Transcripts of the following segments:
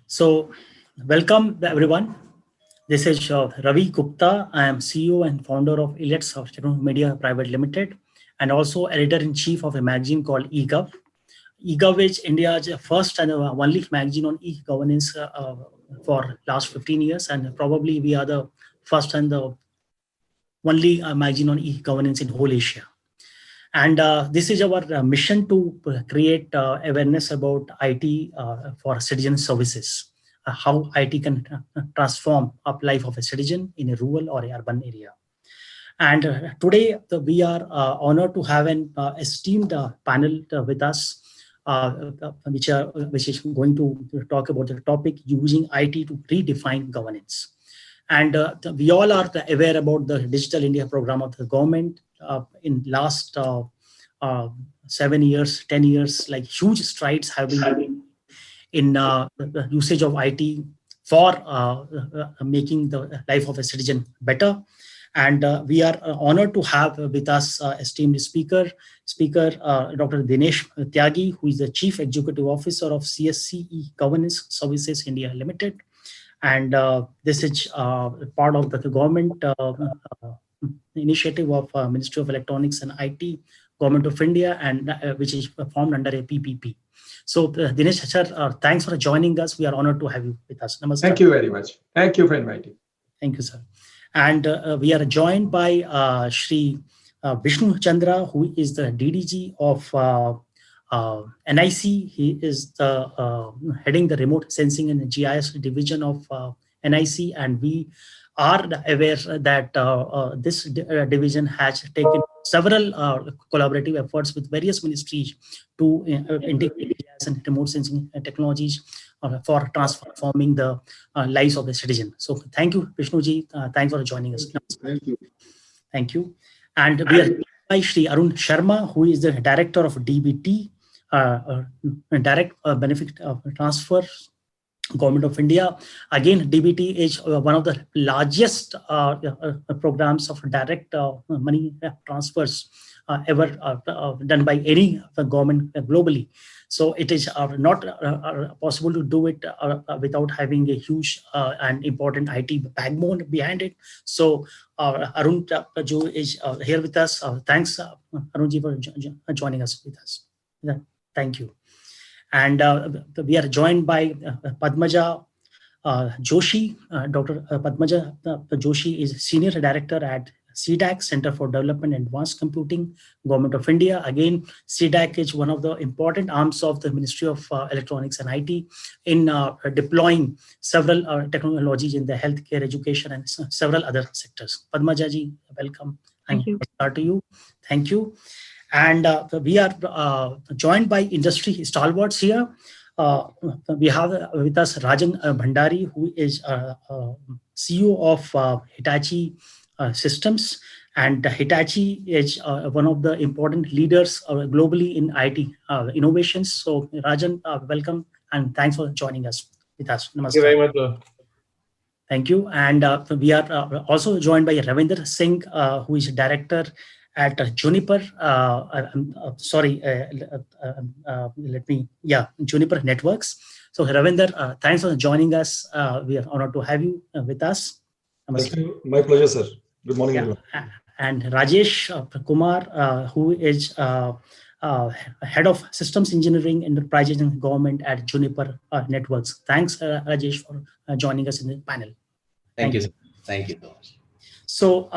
So, welcome everyone. This is Ravi Gupta. I am CEO and founder of Elets Technomedia Private Limited, and also editor-in-chief of a magazine called eGov. eGov is India's first and only magazine on e-governance for last 15 years, and probably we are the first and the only magazine on e-governance in whole Asia. And this is our mission to create awareness about IT for citizen services, how IT can transform up life of a citizen in a rural or a urban area. And today we are honored to have an esteemed panel with us, which is going to talk about the topic using IT to redefine governance. And we all are aware about the Digital India program of the government. In last 7 years, 10 years, like huge strides have been made in the usage of IT for making the life of a citizen better. And we are honored to have with us esteemed speaker Dr. Dinesh Tyagi, who is the Chief Executive Officer of CSCE Governance Services India Limited. And this is part of the government initiative of Ministry of Electronics and IT, Government of India, and which is formed under a PPP. So Dinesh sir, thanks for joining us. We are honored to have you with us. Namaskar. Thank you very much. Thank you for inviting. Thank you, sir. And we are joined by Shri Vishnu Chandra, who is the DDG of NIC. He is the heading the remote sensing and GIS division of NIC, and we are aware that this division has taken several collaborative efforts with various ministries to integrate GIS and remote sensing technologies for transforming the lives of the citizen. So thank you, Vishnuji. Thanks for joining us. Thank you. Thank you. And we are by Shri Arun Sharma, who is the director of DBT, Direct Benefit Transfer, Government of India. Again, DBT is one of the largest programs of direct money transfers ever done by any government globally. So it is not possible to do it without having a huge and important IT backbone behind it. So Arun Ju is here with us. Thanks, Arunji, for joining us with us. Thank you. And we are joined by Padmaja Joshi. Dr. Padmaja Joshi is Senior Director at CDAC, Center for Development and Advanced Computing, Government of India. Again, CDAC is one of the important arms of the Ministry of Electronics and IT in deploying several technologies in the healthcare, education, and several other sectors. Padmaja ji, welcome. Thank you. Start to you. Thank you. And we are joined by industry stalwarts here. We have with us Rajan Bhandari, who is CEO of Hitachi Systems. And Hitachi is one of the important leaders globally in IT innovations. So Rajan, welcome and thanks for joining us with us. Namaskar. Thank you very much. Thank you. And we are also joined by Ravinder Singh, who is director at Juniper, Juniper Networks. So Ravinder, thanks for joining us. We are honored to have you with us. Thank you. My pleasure, sir. Good morning, everyone. And Rajesh Kumar, who is Head of Systems Engineering Enterprises and Government at Juniper Networks. Thanks, Rajesh, for joining us in the panel. Thank you, sir. Thank you so much. So,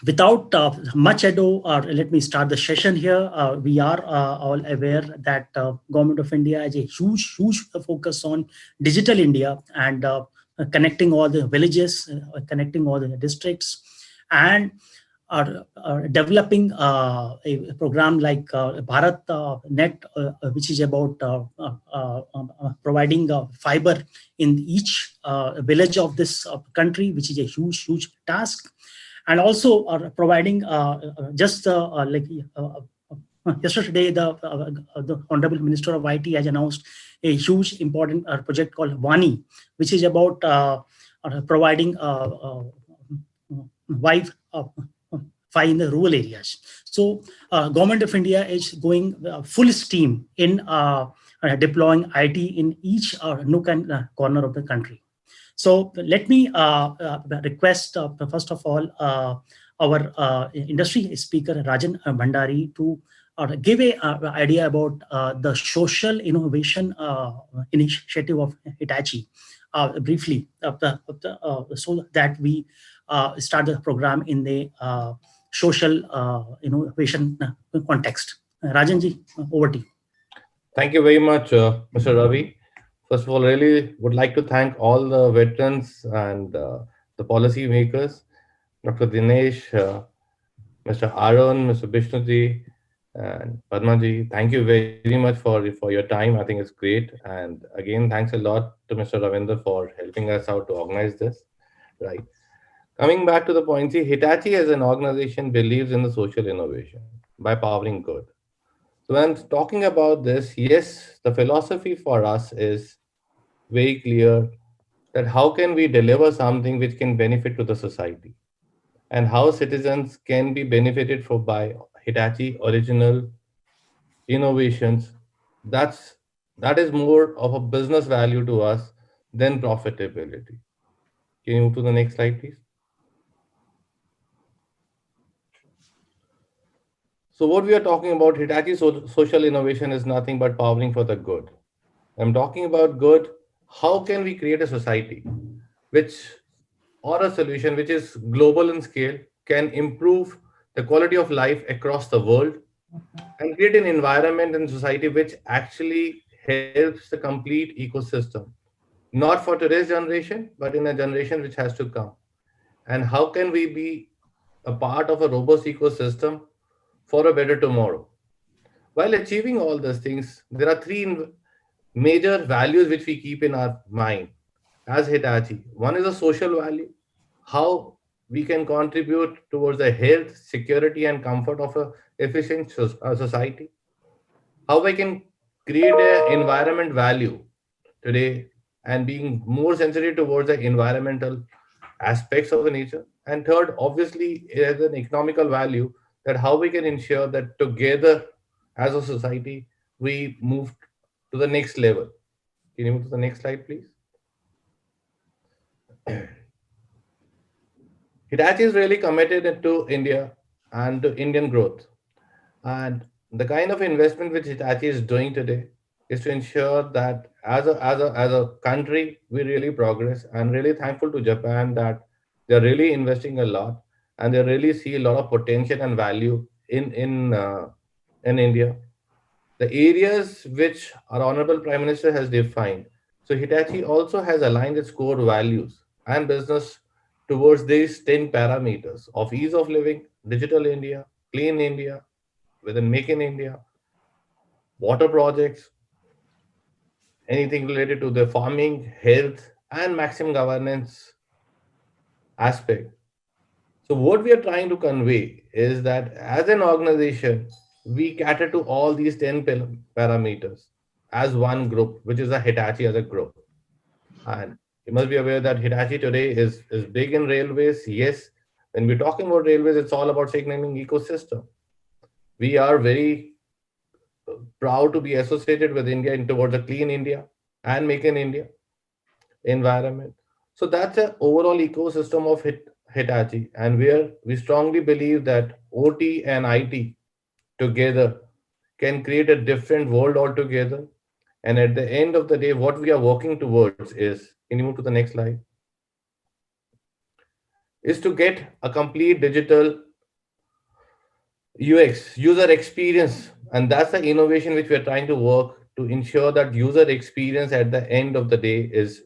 without much ado, let me start the session here. We are all aware that Government of India has a huge focus on Digital India and connecting all the villages, connecting all the districts, and are developing a program like Bharat Net, which is about providing fiber in each village of this country, which is a huge task. And also providing yesterday, the Honorable Minister of IT has announced a huge important project called Vani, which is about providing Wi-Fi in the rural areas. So Government of India is going full steam in deploying IT in each nook and corner of the country. So let me request, first of all, our industry speaker, Rajan Bhandari, to give a idea about the social innovation initiative of Hitachi briefly, so that we start the program in the social innovation context. Rajanji, over to you. Thank you very much, Mr. Ravi. First of all, really would like to thank all the veterans and the policy makers, Dr. Dinesh, Mr. Aaron, Mr. Bishnuji, and Padmaji. Thank you very much for your time. I think it's great. And again, thanks a lot to Mr. Ravinder for helping us out to organize this. Right. Coming back to the point, see, Hitachi as an organization believes in the social innovation by powering good. So when talking about this, yes, the philosophy for us is very clear that how can we deliver something which can benefit to the society and how citizens can be benefited from by Hitachi original innovations. That's that is more of a business value to us than profitability. Can you move to the next slide, please? So what we are talking about, Hitachi social innovation is nothing but powering for the good. I'm talking about good. How can we create a society which, or a solution which is global in scale, can improve the quality of life across the world and create an environment and society which actually helps the complete ecosystem, not for today's generation, but in a generation which has to come. And how can we be a part of a robust ecosystem for a better tomorrow? While achieving all these things, there are three major values which we keep in our mind as Hitachi. One is a social value, how we can contribute towards the health, security, and comfort of a efficient society. How we can create an environment value today and being more sensitive towards the environmental aspects of the nature. And third, obviously, is an economical value that how we can ensure that together as a society we move to the next level. Can you move to the next slide, please? Hitachi is really committed to India and to Indian growth. And the kind of investment which Hitachi is doing today is to ensure that as a country we really progress. And really thankful to Japan that they're really investing a lot and they really see a lot of potential and value in India. The areas which our Honorable Prime Minister has defined. So Hitachi also has aligned its core values and business towards these 10 parameters of ease of living, digital India, clean India, within Make in India, water projects, anything related to the farming, health, and maximum governance aspect. So what we are trying to convey is that as an organization, we cater to all these 10 parameters as one group, which is a Hitachi as a group. And you must be aware that Hitachi today is big in railways. Yes, when we're talking about railways, it's all about signaling ecosystem. We are very proud to be associated with India in towards a clean India and make in India environment. So that's an overall ecosystem of Hitachi, and where we strongly believe that OT and IT together can create a different world altogether. And at the end of the day, what we are working towards is, can you move to the next slide? Is to get a complete digital UX, user experience. And that's the innovation which we are trying to work to ensure that user experience at the end of the day is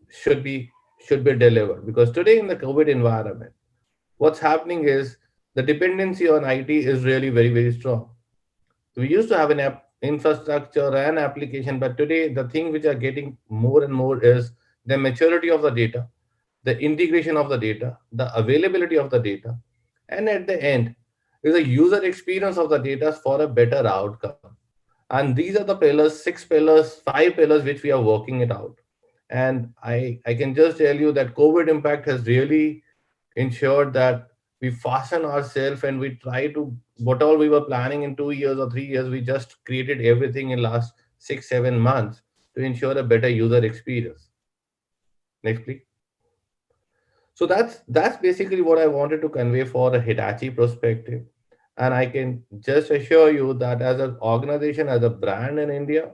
should be should be delivered. Because today in the COVID environment, what's happening is the dependency on IT is really very, very strong. We used to have an infrastructure and application, but today the thing which are getting more and more is the maturity of the data, the integration of the data, the availability of the data, and at the end is a user experience of the data for a better outcome. And these are the pillars, 6 pillars, 5 pillars which we are working it out. And I can just tell you that COVID impact has really ensured that we fasten ourselves and we try to what all we were planning in 2 years or 3 years, we just created everything in last 6-7 months to ensure a better user experience. Next, please. So that's basically what I wanted to convey for a Hitachi perspective. And I can just assure you that as an organization, as a brand in India,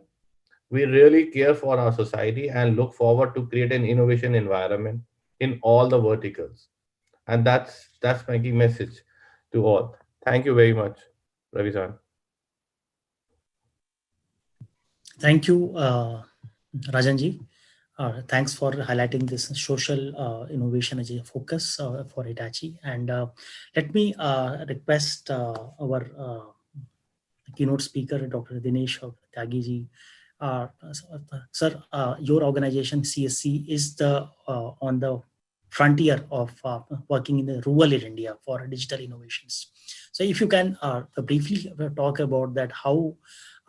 we really care for our society and look forward to create an innovation environment in all the verticals. And that's my key message to all. Thank you very much, Ravi-san. Thank you, Rajanji. Thanks for highlighting this social innovation as a focus for Hitachi. And let me request our keynote speaker, Dr. Dinesh Tyagiji. Sir, your organization CSC is the on the frontier of working in the rural India for digital innovations. So if you can briefly talk about that, how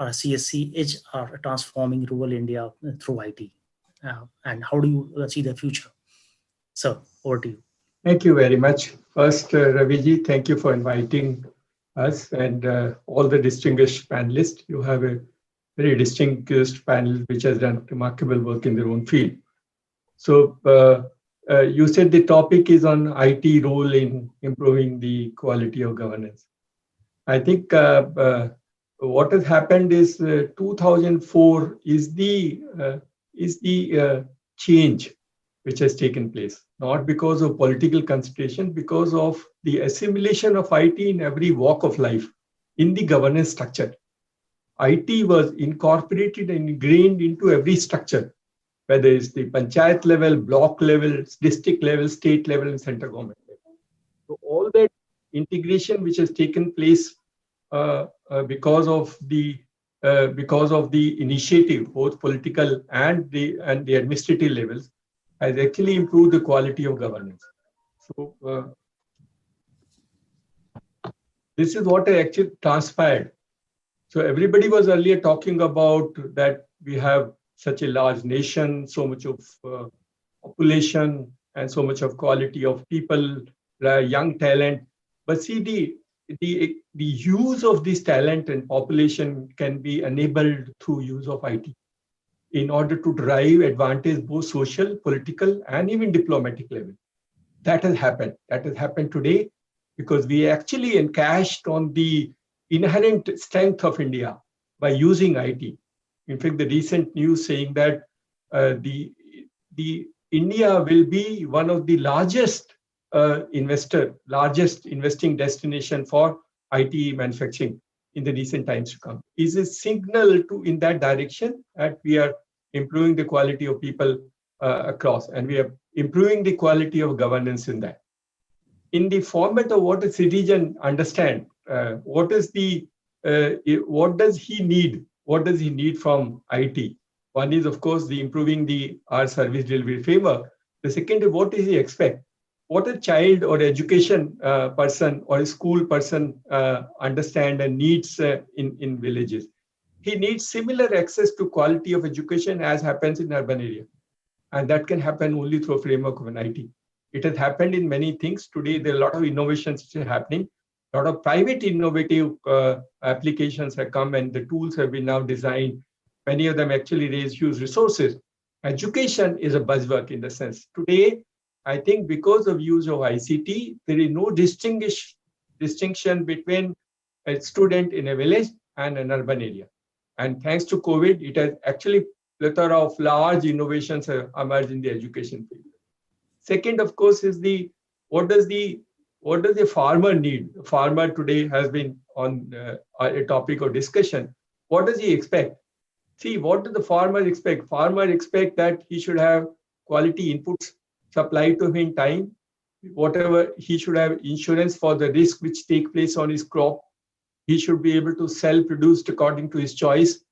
CSC is transforming rural India through IT, and how do you see the future? So over to you. Thank you very much. First, Raviji, thank you for inviting us and all the distinguished panelists. You have a very distinguished panel which has done remarkable work in their own field. So you said the topic is on IT role in improving the quality of governance. I think what has happened is 2004 is the change which has taken place, not because of political consideration, because of the assimilation of IT in every walk of life in the governance structure. IT was incorporated and ingrained into every structure, whether it's the panchayat level, block level, district level, state level, and central government level. So all that integration which has taken place because of the initiative, both political and the administrative levels, has actually improved the quality of governance. So this is what actually transpired. So everybody was earlier talking about that we have such a large nation, so much of population, and so much of quality of people, young talent. But see, the use of this talent and population can be enabled through use of IT in order to drive advantage, both social, political, and even diplomatic level. That has happened. That has happened today because we actually encashed on the inherent strength of India by using IT. In fact, the recent news saying that the India will be one of the largest investing destination for IT manufacturing in the recent times to come is a signal to in that direction that we are improving the quality of people across, and we are improving the quality of governance in that. In the format of what a citizen understand, what does he need? What does he need from IT? One is, of course, the improving our service delivery framework. The second is what does he expect? What a child or education person or a school person understand and needs in villages. He needs similar access to quality of education as happens in urban area. And that can happen only through a framework of an IT. It has happened in many things. Today, there are a lot of innovations which are happening. A lot of private innovative applications have come and the tools have been now designed. Many of them actually raise huge resources. Education is a buzzword in the sense. Today, I think because of use of ICT, there is no distinction between a student in a village and an urban area. And thanks to COVID, it has actually plethora of large innovations have emerged in the education field. Second, of course, is what does the farmer need? The farmer today has been on a topic of discussion. What does he expect? See, what does the farmer expect? Farmer expect that he should have quality inputs supplied to him in time. Whatever, he should have insurance for the risk which take place on his crop. He should be able to sell produced according to his choice,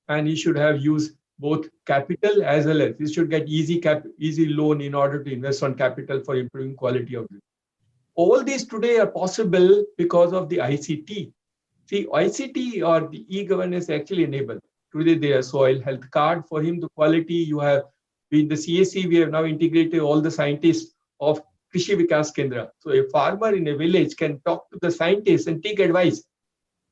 and he should have used both capital as well as he should get easy loan in order to invest on capital for improving quality of it. All these today are possible because of the ICT. See, ICT or the e-governance actually enable. Today there is soil health card for him, the quality you have. In the CSC, we have now integrated all the scientists of Krishi Vikas Kendra. So a farmer in a village can talk to the scientists and take advice,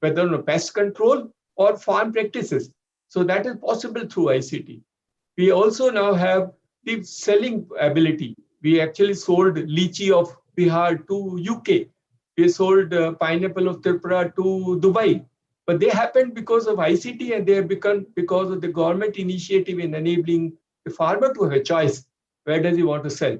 whether on pest control or farm practices. So that is possible through ICT. We also now have the selling ability. We actually sold lychee of Bihar to UK. We sold pineapple of Tripura to Dubai. But they happened because of ICT, and they have become because of the government initiative in enabling the farmer to have a choice. Where does he want to sell?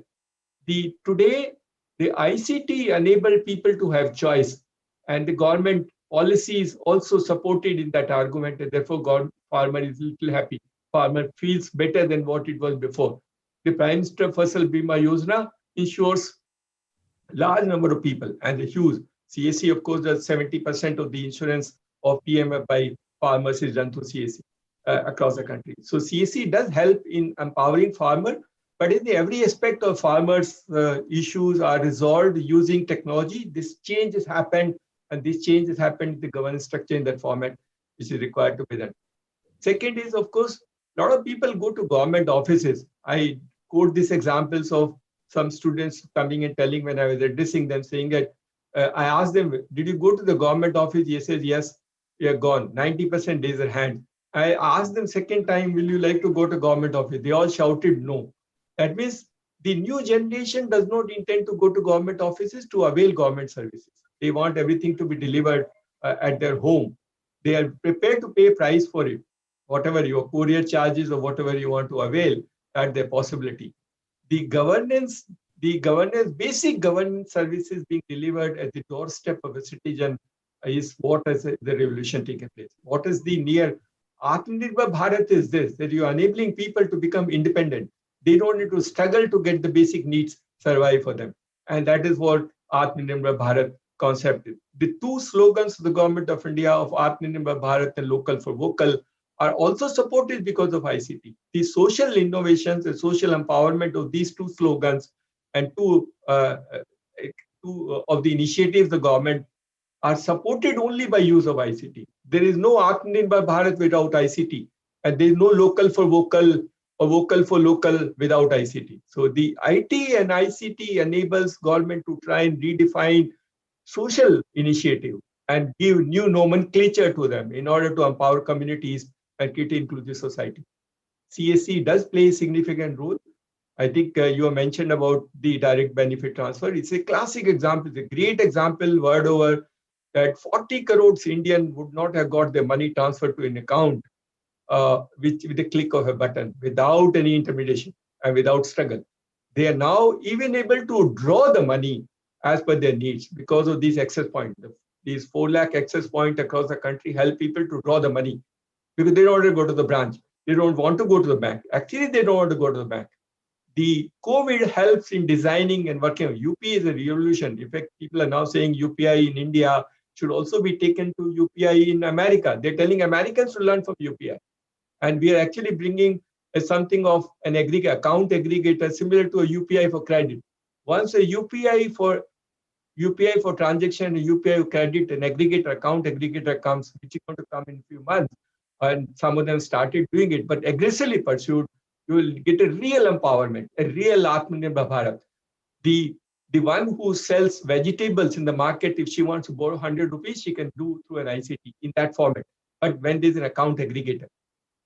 Today, the ICT enabled people to have choice, and the government policy is also supported in that argument, and therefore farmer is a little happy. Farmer feels better than what it was before. The Prime Minister Fasal Bima Yojana ensures large number of people, and the huge CAC, of course, does 70% of the insurance of PMF by farmers is done through CAC across the country. So CAC does help in empowering farmer, but in every aspect of farmers' issues are resolved using technology. This change has happened, and this change has happened in the governance structure in that format, which is required to be done. Second is, of course, a lot of people go to government offices. I quote these examples of some students coming and telling when I was addressing them, saying that I asked them, did you go to the government office? He says, yes, we are gone. 90% raise their hand. I asked them second time, will you like to go to government office? They all shouted no. That means the new generation does not intend to go to government offices to avail government services. They want everything to be delivered at their home. They are prepared to pay price for it. Whatever your courier charges or whatever you want to avail, at their possibility. The basic governance services being delivered at the doorstep of a citizen is what is the revolution taking place. What is the near Atmanirbhar Bharat is this, that you are enabling people to become independent. They don't need to struggle to get the basic needs survive for them. And that is what Atmanirbhar Bharat concept is. The two slogans of the government of India of Atmanirbhar Bharat and local for vocal are also supported because of ICT. The social innovations and social empowerment of these two slogans and two of the initiatives of the government are supported only by use of ICT. There is no Atmanirbhar Bharat without ICT, and there is no local for vocal or vocal for local without ICT. So the IT and ICT enables government to try and redefine social initiative and give new nomenclature to them in order to empower communities and create an inclusive society. CSC does play a significant role. I think you mentioned about the direct benefit transfer. It's a classic example, it's a great example word over that 40 crores Indian would not have got their money transferred to an account with a click of a button without any intermediation and without struggle. They are now even able to draw the money as per their needs because of these access points. These 4 lakh access points across the country help people to draw the money because they don't want to go to the branch. They don't want to go to the bank. Actually, they don't want to go to the bank. The COVID helps in designing and working. UPI is a revolution. In fact, people are now saying UPI in India should also be taken to UPI in America. They're telling Americans to learn from UPI. And we are actually bringing something of an account aggregator similar to a UPI for credit. Once a UPI for transaction, a UPI for credit, an account aggregator comes, which is going to come in a few months, and some of them started doing it, but aggressively pursued, you will get a real empowerment, a real Atmanirbhar Bharat. The one who sells vegetables in the market, if she wants to borrow 100 rupees, she can do through an ICT in that format. But when there's an account aggregator,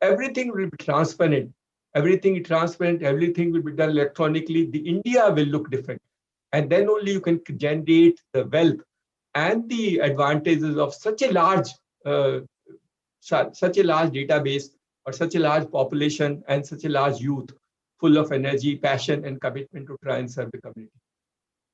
everything will be transparent. Everything is transparent. Everything will be done electronically. The India will look different. And then only you can generate the wealth and the advantages of such a large database or such a large population and such a large youth full of energy, passion, and commitment to try and serve the community.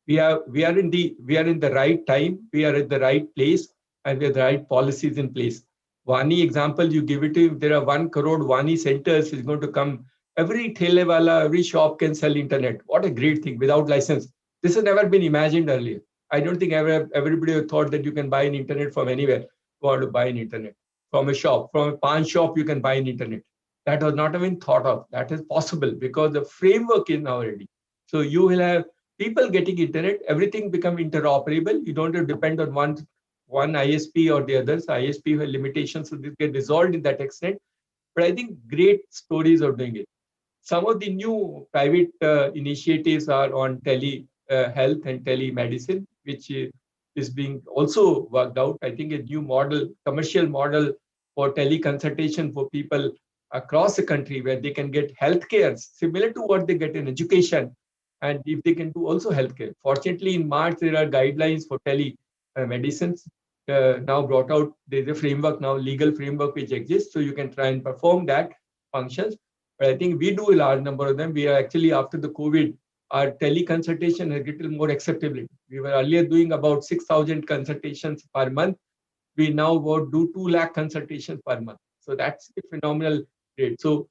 We are in the right time, we are at the right place, and we have the right policies in place. Vani example, you give it to, if there are 1 crore Vani centers is going to come, every thelewala, every shop can sell internet. What a great thing without license. This has never been imagined earlier. I don't think everybody thought that you can buy an internet from anywhere. You want to buy an internet from a shop, from a pawn shop, you can buy an internet. That was not even thought of. That is possible because the framework is now ready. So you will have people getting internet, everything become interoperable. You don't have to depend on one ISP or the others. ISP have limitations, so this get resolved in that extent. But I think great stories are doing it. Some of the new private initiatives are on telehealth and telemedicine, which is being also worked out. I think a new model, commercial model for teleconsultation for people across the country, where they can get healthcare similar to what they get in education, and if they can do also healthcare. Fortunately, in March, there are guidelines for telemedicines now brought out. There's a framework now, legal framework which exists, so you can try and perform that functions. But I think we do a large number of them. We are actually, after the COVID, our teleconsultation has getting more acceptability. We were earlier doing about 6,000 consultations per month. We now do 2 lakh consultations per month. So that's a phenomenal rate. So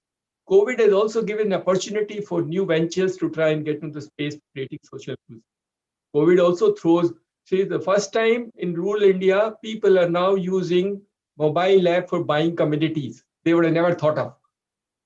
COVID has also given an opportunity for new ventures to try and get into space, creating social inclusion. COVID also throws, see, the first time in rural India, people are now using mobile app for buying commodities. They would have never thought of.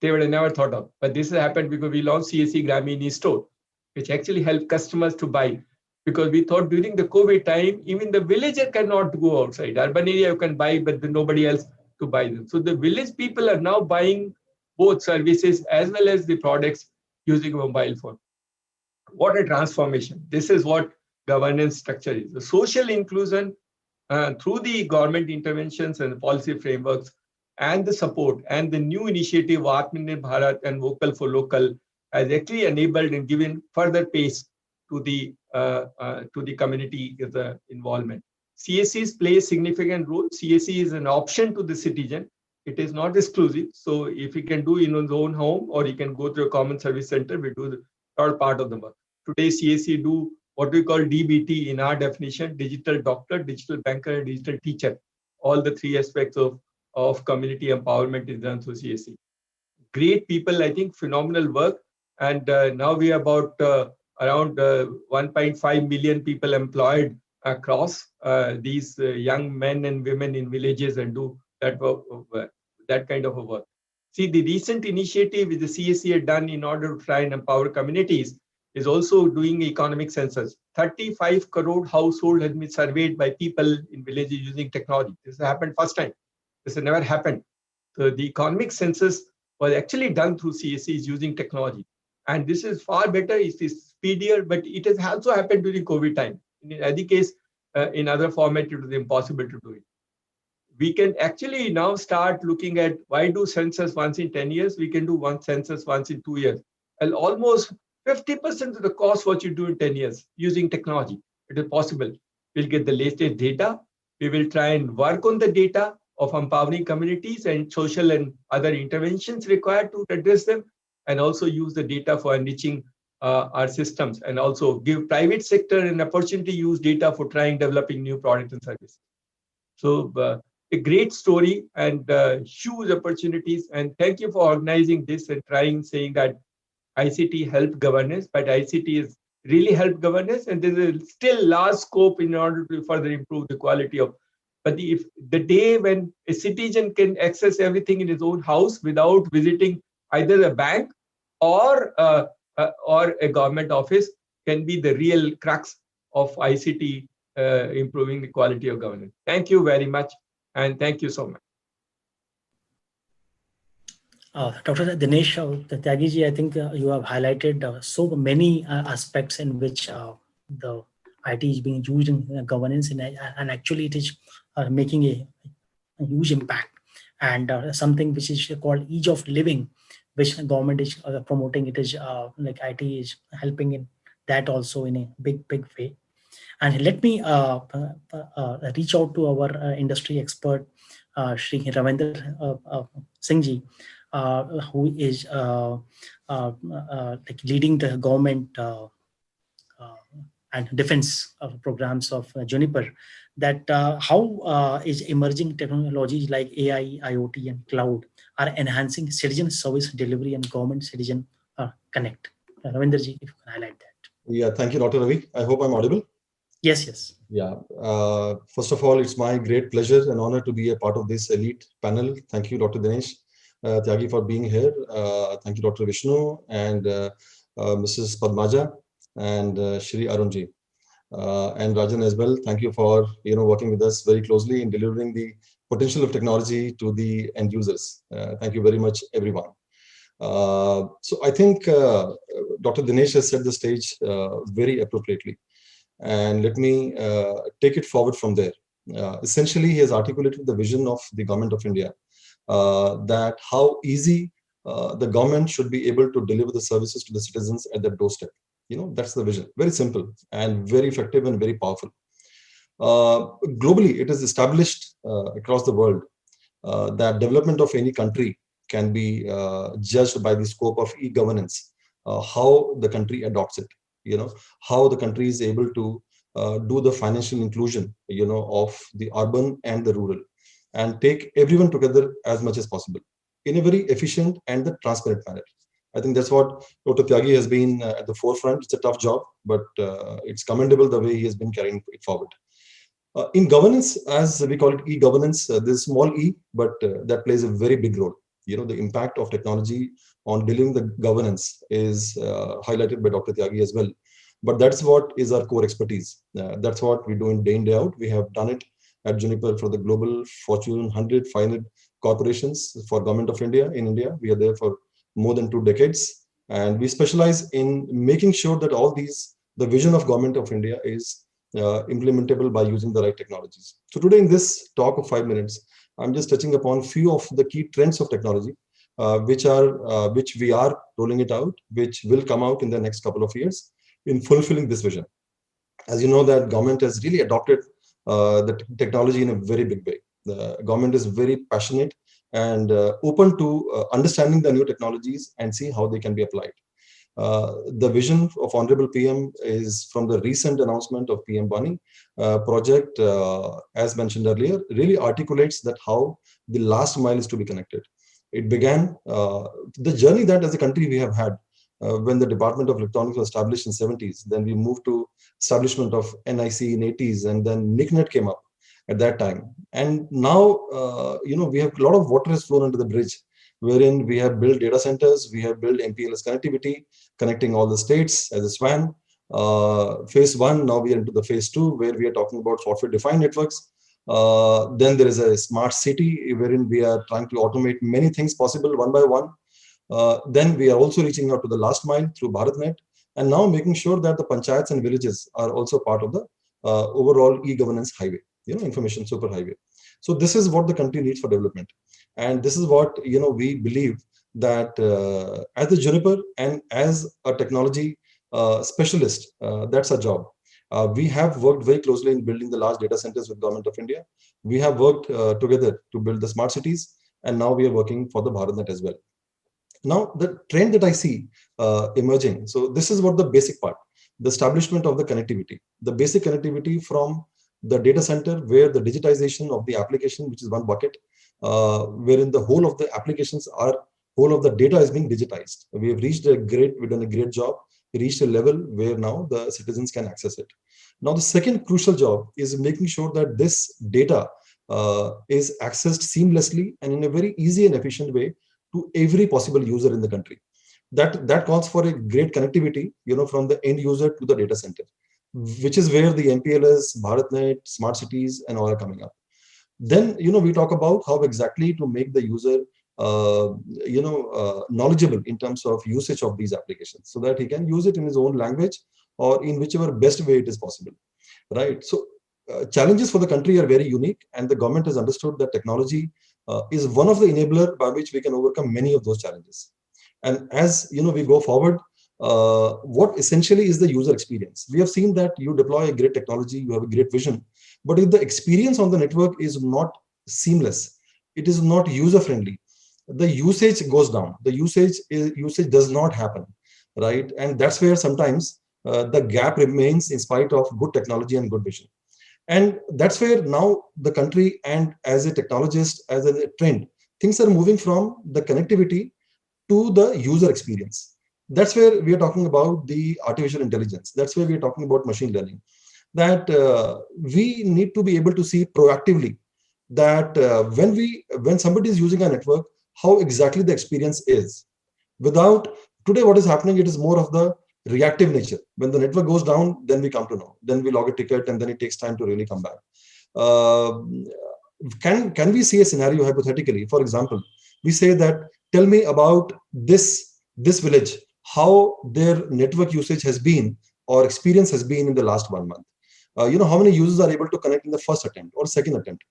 But this has happened because we launched CSC Grameen store, which actually helped customers to buy. Because we thought during the COVID time, even the villager cannot go outside. Urban area you can buy, but nobody else to buy them. So the village people are now buying both services as well as the products using a mobile phone. What a transformation. This is what governance structure is. The social inclusion through the government interventions and the policy frameworks and the support and the new initiative Atmanirbhar Bharat and Vocal for Local has actually enabled and given further pace to the community involvement. CSCs play a significant role. CSC is an option to the citizen. It is not exclusive. So if he can do in his own home, or he can go to a common service center, we do the third part of the work. Today, CSC do what we call DBT in our definition: digital doctor, digital banker, and digital teacher. All the 3 aspects of community empowerment is done through CSC. Great people, I think, phenomenal work. And now we are about around 1.5 million people employed across these young men and women in villages and do that kind of a work. See, the recent initiative which the CSC had done in order to try and empower communities is also doing economic census. 35 crore household has been surveyed by people in villages using technology. This happened first time. This has never happened. So the economic census was actually done through CSCs using technology. And this is far better, it is speedier, but it has also happened during COVID time. In any case, in other format, it was impossible to do it. We can actually now start looking at why do census once in 10 years? We can do one census once in 2 years. And almost 50% of the cost what you do in 10 years using technology. It is possible. We'll get the latest data. We will try and work on the data of empowering communities and social and other interventions required to address them, and also use the data for enriching our systems, and also give private sector an opportunity to use data for trying developing new products and services. So a great story and huge opportunities. And thank you for organizing this and trying, saying that ICT helped governance, but ICT is really helped governance, and there is still large scope in order to further improve the quality of. But if the day when a citizen can access everything in his own house without visiting either a bank or a government office, can be the real crux of ICT improving the quality of governance. Thank you very much, and thank you so much. Dr. Dinesh Tyagiji, I think you have highlighted so many aspects in which the IT is being used in governance, and actually it is making a huge impact. And something which is called ease of living, which the government is promoting. It is like IT is helping in that also in a big way. And let me reach out to our industry expert, Shri Ravindra Singh ji, who is like leading the government and defense programs of Juniper. That how is emerging technologies like AI, IoT, and cloud are enhancing citizen service delivery and government citizen connect. Ravindra ji, if you can highlight that. Yeah, thank you, Dr. Ravi. I hope I'm audible. Yes. Yeah. First of all, it's my great pleasure and honor to be a part of this elite panel. Thank you, Dr. Dinesh Tyagi, for being here. Thank you, Dr. Vishnu and Mrs. Padmaja and Shri Arunji. And Rajan as well. Thank you for working with us very closely in delivering the potential of technology to the end users. Thank you very much, everyone. So I think Dr. Dinesh has set the stage very appropriately. And let me take it forward from there. Essentially, he has articulated the vision of the Government of India that how easy the government should be able to deliver the services to the citizens at their doorstep. That's the vision. Very simple and very effective and very powerful. Globally, it is established across the world that development of any country can be judged by the scope of e-governance, how the country adopts it, how the country is able to do the financial inclusion, of the urban and the rural, and take everyone together as much as possible in a very efficient and the transparent manner. I think that's what Dr. Tyagi has been at the forefront. It's a tough job, but it's commendable the way he has been carrying it forward. In governance, as we call it e-governance, there's small e, but that plays a very big role. The impact of technology on delivering the governance is highlighted by Dr. Tyagi as well. But that's what is our core expertise. That's what we do in day out. We have done it at Juniper for the global Fortune 100, 500 corporations for Government of India in India. We are there for more than 2 decades. And we specialize in making sure that all these, the vision of Government of India is implementable by using the right technologies. So today in this talk of 5 minutes, I'm just touching upon few of the key trends of technology, which we are rolling it out, which will come out in the next couple of years in fulfilling this vision. As you know, that government has really adopted the technology in a very big way. The government is very passionate and open to understanding the new technologies and see how they can be applied. The vision of Honorable PM is from the recent announcement of PM Bani project, as mentioned earlier, really articulates that how the last mile is to be connected. It began the journey that as a country we have had when the Department of Electronics was established in 70s. Then we moved to establishment of NIC in 80s, and then NICNet came up at that time. And now, we have a lot of water has flown under the bridge, wherein we have built data centers, we have built MPLS connectivity, connecting all the states as a SWAN. Phase 1, now we are into the phase 2, where we are talking about software-defined networks. Then there is a smart city, wherein we are trying to automate many things possible one by one. Then we are also reaching out to the last mile through BharatNet, and now making sure that the panchayats and villages are also part of the overall e-governance highway, information super highway. So this is what the country needs for development. And this is what, we believe that as a Juniper and as a technology specialist, that's our job. We have worked very closely in building the large data centers with Government of India. We have worked together to build the smart cities, and now we are working for the BharatNet as well. Now, the trend that I see emerging, so this is what the basic part, the establishment of the connectivity, the basic connectivity from the data center, where the digitization of the application, which is one bucket, wherein the whole of the applications are, whole of the data is being digitized. We've done a great job. We reached a level where now the citizens can access it. Now, the second crucial job is making sure that this data is accessed seamlessly and in a very easy and efficient way to every possible user in the country. That calls for a great connectivity, from the end user to the data center, which is where the MPLS, BharatNet, smart cities, and all are coming up. Then, we talk about how exactly to make the user, knowledgeable in terms of usage of these applications, so that he can use it in his own language or in whichever best way it is possible, right? So challenges for the country are very unique, and the government has understood that technology is one of the enabler by which we can overcome many of those challenges. And as we go forward, what essentially is the user experience? We have seen that you deploy a great technology, you have a great vision, but if the experience on the network is not seamless, it is not user friendly, the usage goes down. The usage does not happen, right? And that's where sometimes the gap remains in spite of good technology and good vision. And that's where now the country, and as a technologist, as a trend, things are moving from the connectivity to the user experience. That's where we are talking about the artificial intelligence. That's where we are talking about machine learning. That we need to be able to see proactively that when somebody is using a network, how exactly the experience is. Today, what is happening, it is more of the reactive nature. When the network goes down, then we come to know. Then we log a ticket, and then it takes time to really come back. Can we see a scenario hypothetically? For example, we say that, tell me about this village, how their network usage has been or experience has been in the last 1 month. How many users are able to connect in the first attempt or second attempt,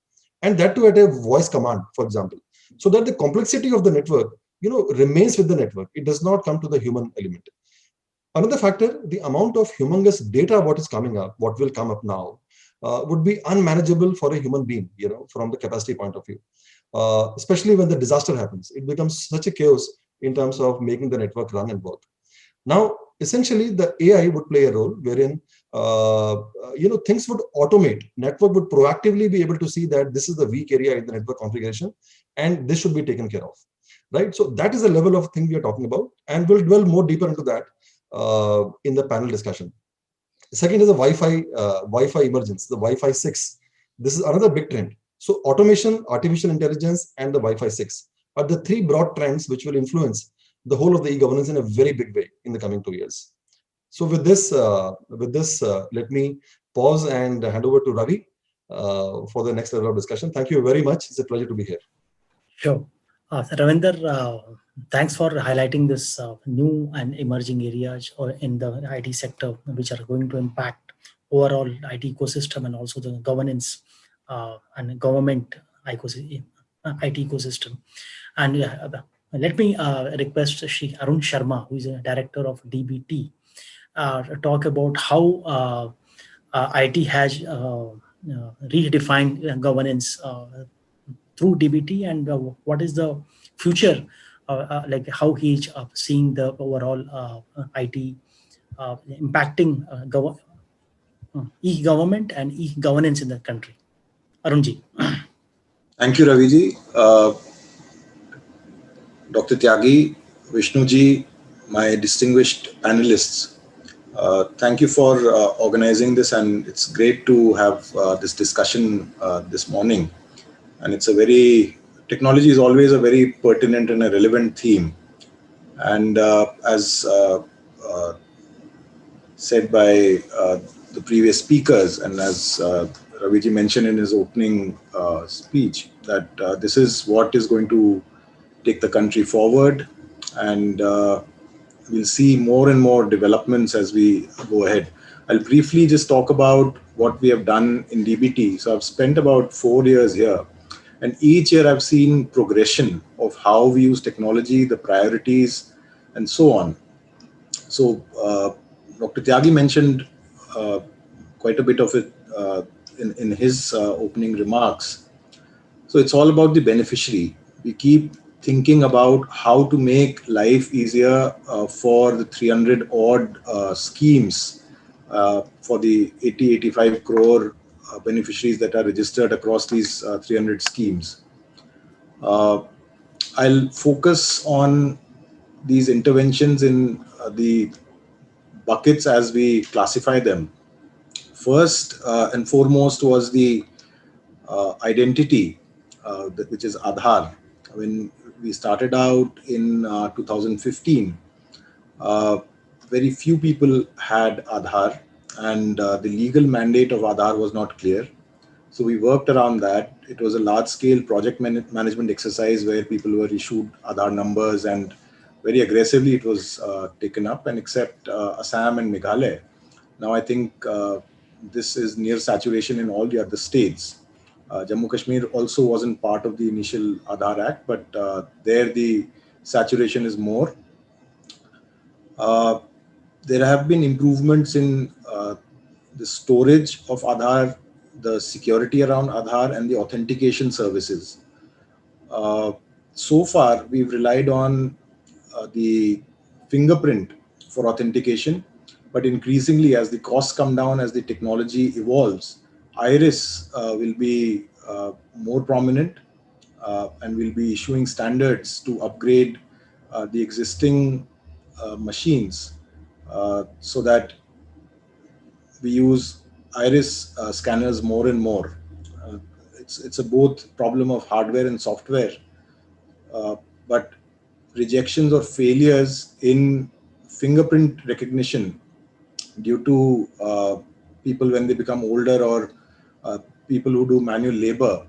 and that too at a voice command, for example. so that the complexity of the network, remains with the network. It does not come to the human element. Another factor, the amount of humongous data what is coming up, what will come up now, would be unmanageable for a human being, from the capacity point of view. Especially when the disaster happens, it becomes such a chaos in terms of making the network run and work. Now, essentially, the AI would play a role wherein things would automate. Network would proactively be able to see that this is the weak area in the network configuration, and this should be taken care of, right? So that is the level of thing we are talking about, and we'll dwell more deeper into that in the panel discussion. Second is the Wi-Fi emergence, the Wi-Fi 6. This is another big trend. So automation, artificial intelligence, and the Wi-Fi 6 are the three broad trends which will influence the whole of the e-governance in a very big way in the coming 2 years. So with this, let me pause and hand over to Ravi for the next level of discussion. Thank you very much. It's a pleasure to be here. Sure. Ravinder, thanks for highlighting this new and emerging areas or in the IT sector, which are going to impact overall IT ecosystem and also the governance and government IT ecosystem. And let me request Shri Arun Sharma, who is a director of DBT, talk about how IT has redefined governance through DBT, and what is the future, like how he's seeing the overall IT impacting e-government and e-governance in the country. Arunji. Thank you, Raviji. Dr. Tyagi, Vishnuji, my distinguished panelists, thank you for organizing this, and it's great to have this discussion this morning. And it's technology is always a very pertinent and a relevant theme. And as said by the previous speakers, and as Raviji mentioned in his opening speech, that this is what is going to take the country forward, and we'll see more and more developments as we go ahead. I'll briefly just talk about what we have done in DBT. So I've spent about 4 years here, and each year I've seen progression of how we use technology, the priorities, and so on. So Dr. Tyagi mentioned quite a bit of it in his opening remarks. So it's all about the beneficiary. We keep thinking about how to make life easier for the 300 odd schemes for the 85 crore beneficiaries that are registered across these 300 schemes. I'll focus on these interventions in the buckets as we classify them. First and foremost was the identity, which is Aadhaar. When we started out in 2015, very few people had Aadhaar, and the legal mandate of Aadhaar was not clear. So we worked around that. It was a large-scale project management exercise where people were issued Aadhaar numbers, and very aggressively it was taken up. And except Assam and Meghalaya, now I think this is near saturation in all the other states. Jammu Kashmir also wasn't part of the initial Aadhaar Act, but there the saturation is more. There have been improvements in the storage of Aadhaar, the security around Aadhaar, and the authentication services. So far, we've relied on the fingerprint for authentication, but increasingly, as the costs come down, as the technology evolves, iris will be more prominent, and we'll be issuing standards to upgrade the existing machines so that we use iris scanners more and more. It's a both problem of hardware and software, but rejections or failures in fingerprint recognition due to people when they become older, or people who do manual labor,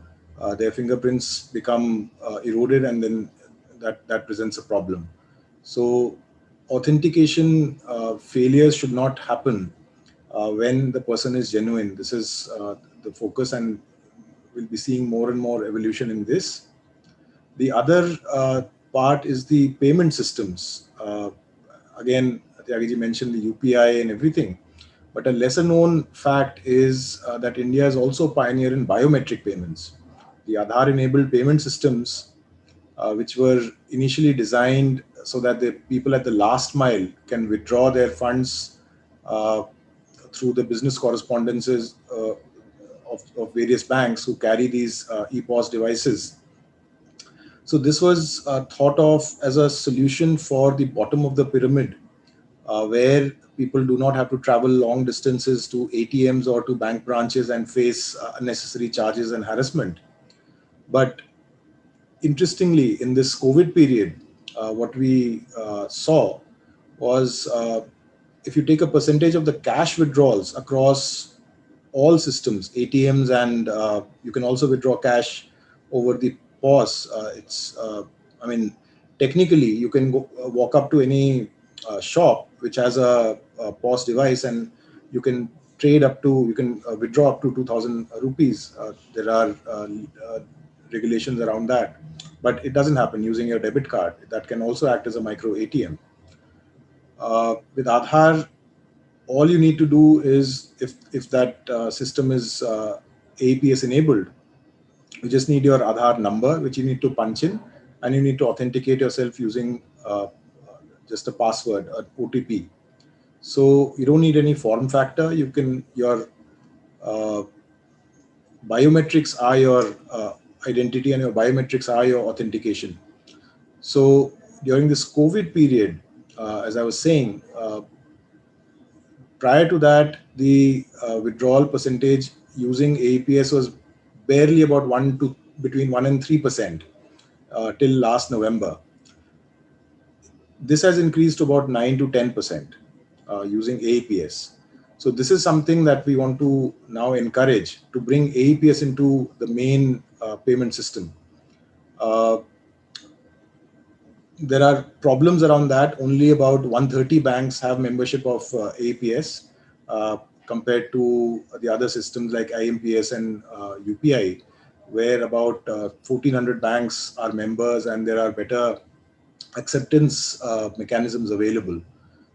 their fingerprints become eroded, and then that presents a problem. So authentication failures should not happen when the person is genuine. This is the focus, and we'll be seeing more and more evolution in this. The other part is the payment systems. Again, Tyagiji mentioned the UPI and everything, but a lesser known fact is that India is also a pioneer in biometric payments. The Aadhaar enabled payment systems, which were initially designed so that the people at the last mile can withdraw their funds uh, through the business correspondences of various banks who carry these EPOS devices. So this was thought of as a solution for the bottom of the pyramid, where people do not have to travel long distances to ATMs or to bank branches and face unnecessary charges and harassment. But interestingly, in this COVID period, what we saw was, if you take a percentage of the cash withdrawals across all systems, ATMs, and you can also withdraw cash over the POS. I mean, technically, you can walk up to any shop which has a POS device, and you can you can withdraw up to 2,000 rupees. There are regulations around that, but it doesn't happen using your debit card. That can also act as a micro ATM. With Aadhaar, all you need to do is, if that system is APS enabled, you just need your Aadhaar number, which you need to punch in, and you need to authenticate yourself using just a password, an OTP. So you don't need any form factor. You can your uh, biometrics are your identity, and your biometrics are your authentication. So during this COVID period, as I was saying, prior to that, the withdrawal percentage using AEPS was barely about between 1 and 3% till last November. This has increased to about 9 to 10% using AEPS. So this is something that we want to now encourage, to bring AEPS into the main payment system. Uh, there are problems around that. Only about 130 banks have membership of APS, compared to the other systems like IMPS and UPI, where about 1,400 banks are members, and there are better acceptance mechanisms available.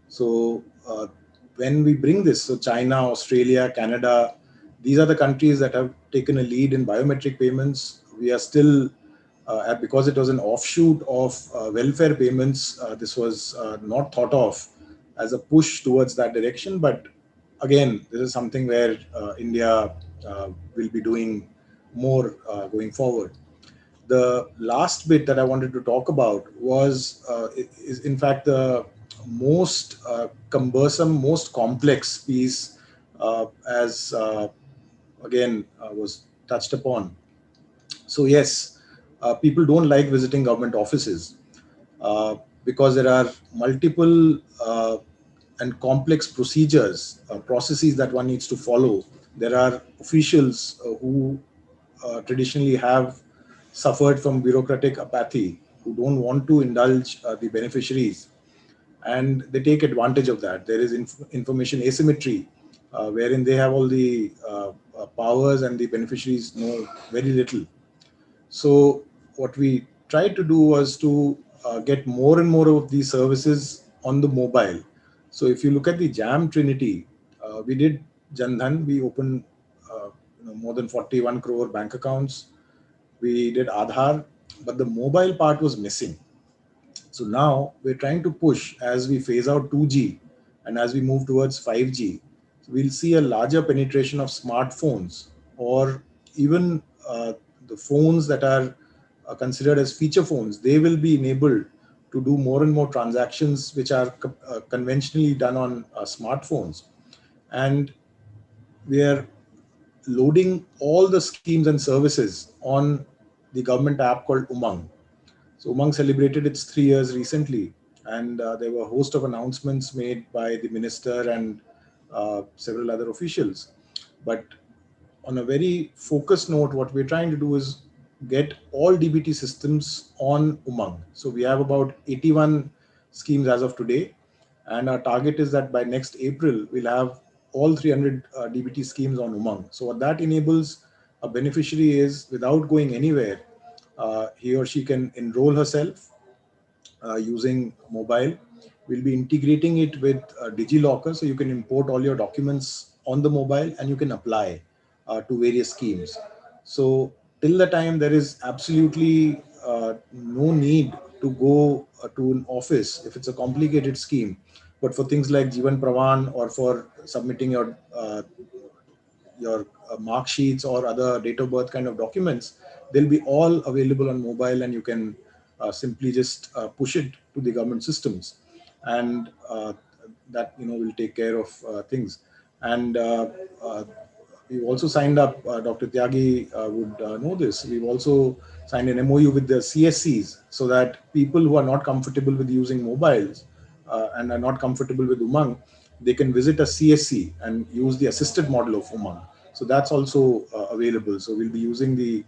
So when we bring this, so China, Australia, Canada, these are the countries that have taken a lead in biometric payments. We are still, because it was an offshoot of welfare payments, this was not thought of as a push towards that direction. But again, this is something where India will be doing more going forward. The last bit that I wanted to talk about is in fact the most cumbersome, most complex piece, as again was touched upon. So yes, people don't like visiting government offices because there are multiple and complex processes that one needs to follow. There are officials who traditionally have suffered from bureaucratic apathy, who don't want to indulge the beneficiaries, and they take advantage of that. There is information asymmetry, wherein they have all the powers and the beneficiaries know very little. So what we tried to do was to get more and more of these services on the mobile. So if you look at the Jam Trinity, we did Jandhan. We opened more than 41 crore bank accounts. We did Aadhaar, but the mobile part was missing. So now we're trying to push, as we phase out 2G and as we move towards 5G. So we'll see a larger penetration of smartphones, or even the phones that are considered as feature phones. They will be enabled to do more and more transactions which are conventionally done on smartphones. And we are loading all the schemes and services on the government app called Umang. So Umang celebrated its 3 years recently, and there were a host of announcements made by the minister and several other officials. But on a very focused note, what we're trying to do is get all DBT systems on Umang. So we have about 81 schemes as of today, and our target is that by next April, we'll have all 300 DBT schemes on Umang. So what that enables a beneficiary is, without going anywhere, he or she can enroll herself using mobile. We'll be integrating it with DigiLocker, so you can import all your documents on the mobile and you can apply to various schemes. So till the time there is absolutely no need to go to an office if it's a complicated scheme, but for things like Jivan Pravan or for submitting your mark sheets or other date of birth kind of documents, they'll be all available on mobile, and you can simply just push it to the government systems, and that will take care of things. And we've also signed up, Dr. Tyagi would know this, we've also signed an MOU with the CSCs, so that people who are not comfortable with using mobiles and are not comfortable with Umang, they can visit a CSC and use the assisted model of Umang. So that's also available. So we'll be using the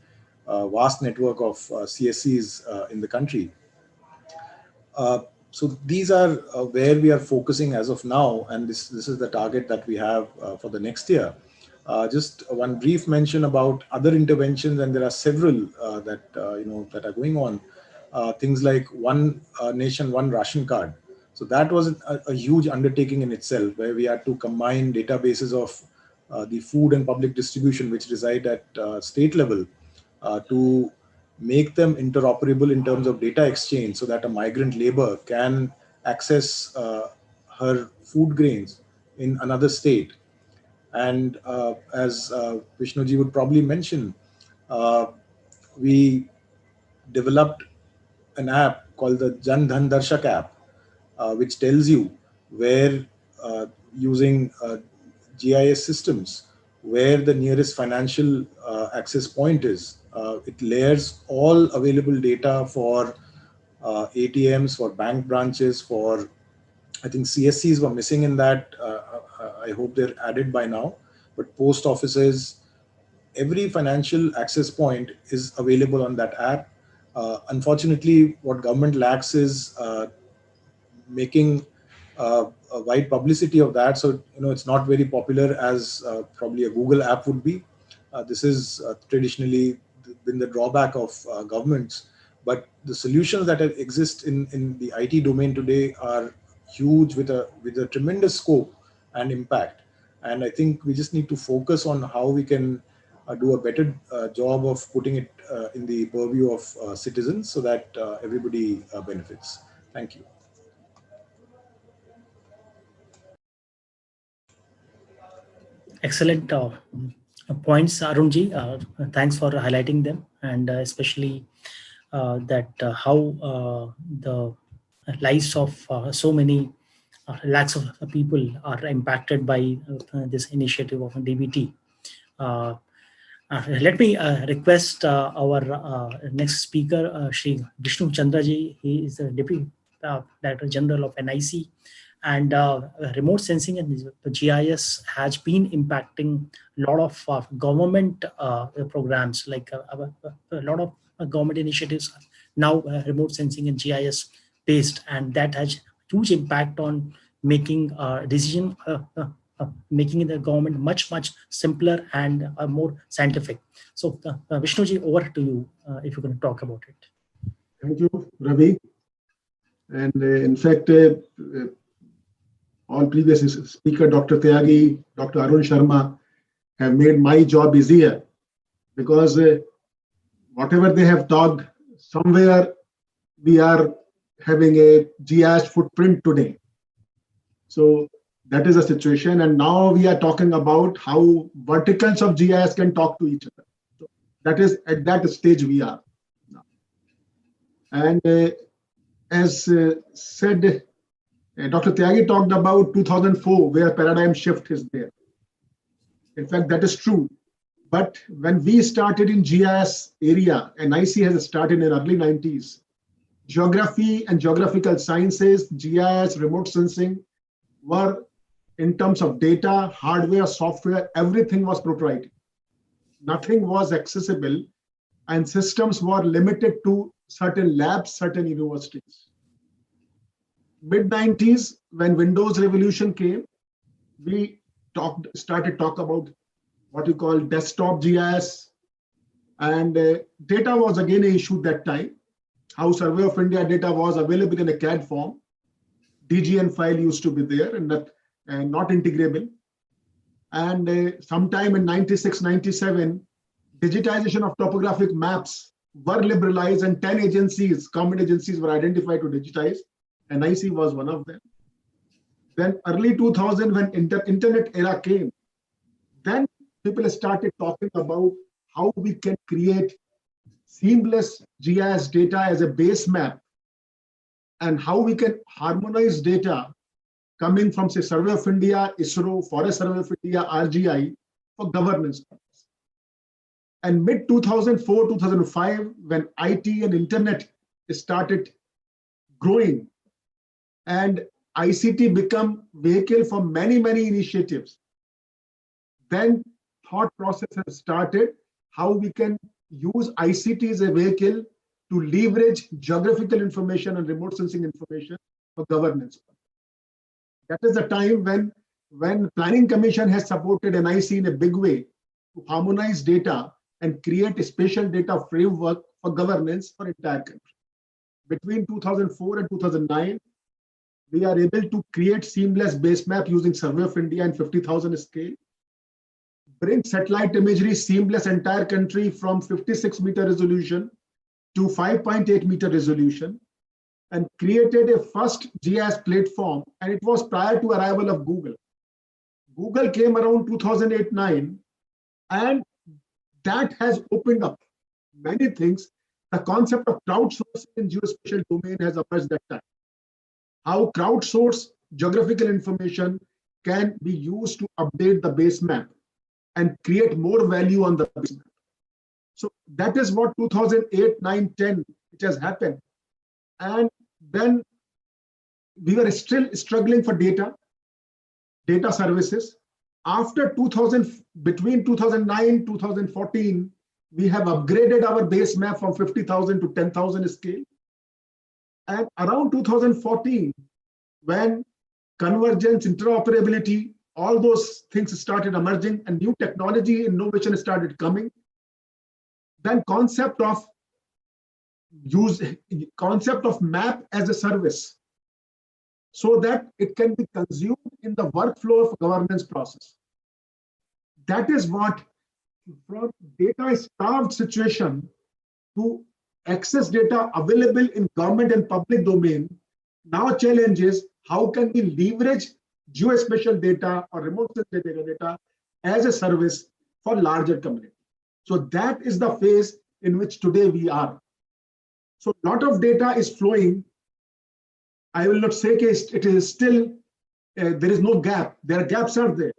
vast network of CSCs in the country. So these are where we are focusing as of now, and this is the target that we have for the next year. Just one brief mention about other interventions, and there are several that are going on. Things like one nation, one ration card. So that was a huge undertaking in itself, where we had to combine databases of the food and public distribution, which reside at state level, to make them interoperable in terms of data exchange, so that a migrant labor can access her food grains in another state. And as Vishnuji would probably mention, we developed an app called the Jan Dhan Darshak app, which tells you where, using GIS systems, where the nearest financial access point is. It layers all available data for ATMs, for bank branches, for, I think CSCs were missing in that. I hope they're added by now. But post offices, every financial access point is available on that app. Unfortunately, what government lacks is making a wide publicity of that. So, it's not very popular as probably a Google app would be. This is traditionally been the drawback of governments. But the solutions that exist in the IT domain today are huge, with a tremendous scope and impact. And I think we just need to focus on how we can do a better job of putting it in the purview of citizens, so that everybody benefits. Thank you. Excellent points, Arunji. Thanks for highlighting them, and especially that how the lives of so many lakhs of people are impacted by this initiative of DBT. Let me request our next speaker, Shri Vishnu Chandraji. He is the Deputy Director General of NIC, and remote sensing and GIS has been impacting a lot of government programs, like a lot of government initiatives are now remote sensing and GIS based, and that has huge impact on making decision making the government much simpler and more scientific. So Vishnuji, over to you if you're going to talk about it. Thank you, Ravi. And in fact, all previous speaker, Dr. Tyagi, Dr. Arun Sharma, have made my job easier, because whatever they have talked, somewhere we are having a GIS footprint today. So that is the situation. And now we are talking about how verticals of GIS can talk to each other. So that is at that stage we are now. And as said, Dr. Tyagi talked about 2004, where paradigm shift is there. In fact, that is true. But when we started in GIS area, and IC has started in early 90s, geography and geographical sciences, GIS, remote sensing were, in terms of data, hardware, software, everything was proprietary. Nothing was accessible, and systems were limited to certain labs, certain universities. Mid-90s, when Windows revolution came, we started talk about what you call desktop GIS, And data was again an issue that time. How Survey of India data was available in a CAD form. DGN file used to be there and not integrable. And sometime in 96, 97, digitization of topographic maps were liberalized and 10 agencies, government agencies were identified to digitize. NIC was one of them. Then early 2000, when internet era came, then people started talking about how we can create seamless GIS data as a base map and how we can harmonize data coming from, say, Survey of India, ISRO, Forest Survey of India, RGI for governance purpose. And mid 2004, 2005, when IT and internet started growing and ICT become vehicle for many, many initiatives, then thought process has started how we can use ICT as a vehicle to leverage geographical information and remote sensing information for governance. That is the time when Planning Commission has supported NIC in a big way to harmonize data and create a spatial data framework for governance for entire country. Between 2004 and 2009, we are able to create seamless base map using Survey of India in 50,000 scale, bring satellite imagery seamless entire country from 56-meter resolution to 5.8-meter resolution, and created a first GIS platform, and it was prior to arrival of Google. Google came around 2008-9, and that has opened up many things. The concept of crowdsourcing in geospatial domain has emerged that time. How crowdsource geographical information can be used to update the base map and create more value on the base map. So that is what 2008, 9, 10, it has happened. And then we were still struggling for data services. After 2000, between 2009, 2014, we have upgraded our base map from 50,000 to 10,000 scale. And around 2014, when convergence, interoperability, all those things started emerging and new technology innovation started coming, then concept of map as a service, so that it can be consumed in the workflow of governance process. That is what, from data starved situation to access data available in government and public domain, now challenge is how can we leverage geospatial data or remote sensing data as a service for larger community. So that is the phase in which today we are. So a lot of data is flowing. I will not say it is still, there is no gap. There are gaps are there.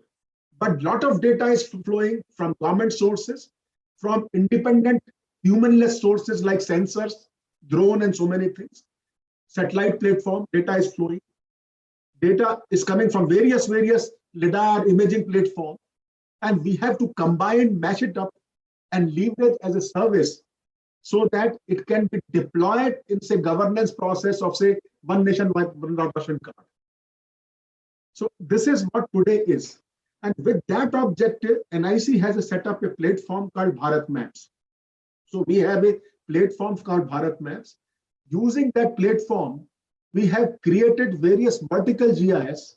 But a lot of data is flowing from government sources, from independent humanless sources like sensors, drone, and so many things. Satellite platform, data is flowing. Data is coming from various LiDAR imaging platform. And we have to combine, mash it up, and leverage as a service so that it can be deployed in, say, governance process of, say, one nation, one ration card. So this is what today is. And with that objective, NIC has set up a platform called Bharat Maps. So we have a platform called Bharat Maps. Using that platform, we have created various vertical GIS,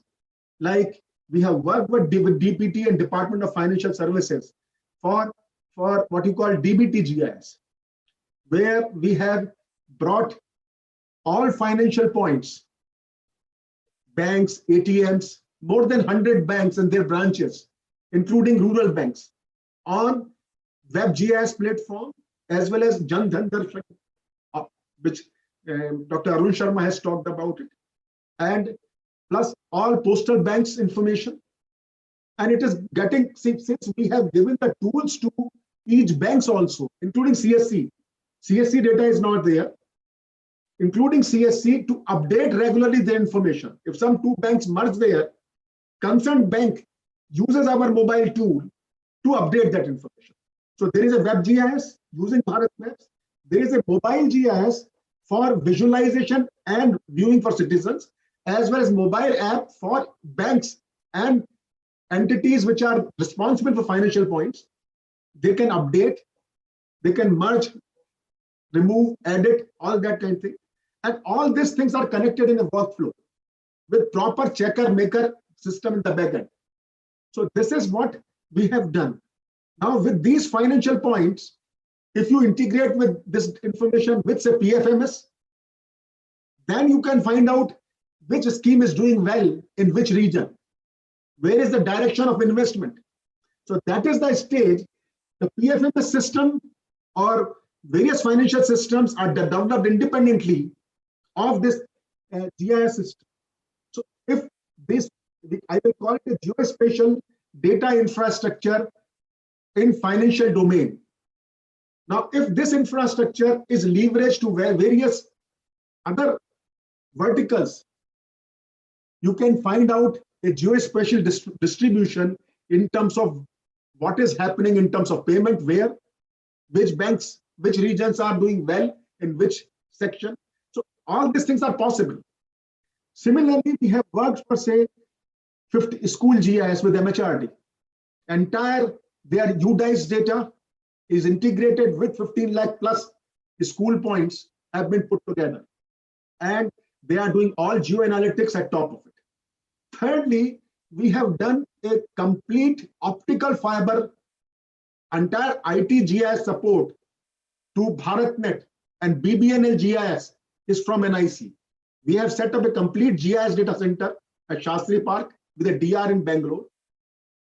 like we have worked with DPT and Department of Financial Services for what you call DBT GIS, where we have brought all financial points, banks, ATMs, more than 100 banks and their branches, including rural banks, on WebGIS platform, as well as Jan Dhan Darshan, which Dr. Arun Sharma has talked about it, and plus all postal banks information. And it is getting, since we have given the tools to each banks also, including CSC. CSC data is not there, including CSC, to update regularly the information. If some two banks merge there, concerned bank uses our mobile tool to update that information. So there is a web GIS using Bharat Maps. There is a mobile GIS for visualization and viewing for citizens, as well as mobile app for banks and entities which are responsible for financial points. They can update They can merge, remove, edit, all that kind of thing. And all these things are connected in a workflow with proper checker maker system in the backend. So this is what we have done. Now with these financial points, if you integrate with this information with say PFMS, then you can find out which scheme is doing well in which region. Where is the direction of investment? So that is the stage. The PFMS system or various financial systems are developed independently of this GIS system. So if this, I will call it a geospatial data infrastructure in financial domain. Now, if this infrastructure is leveraged to various other verticals, you can find out a geospatial distribution in terms of what is happening in terms of payment, where, which banks, which regions are doing well in which section. So all these things are possible. Similarly, we have worked for say 50 school GIS with MHRD. Entire their UDICE data is integrated with 15 lakh plus school points have been put together. And they are doing all geoanalytics at top of it. Thirdly, we have done a complete optical fiber, entire IT GIS support to BharatNet, and BBNL GIS is from NIC. We have set up a complete GIS data center at Shastri Park with a DR in Bangalore.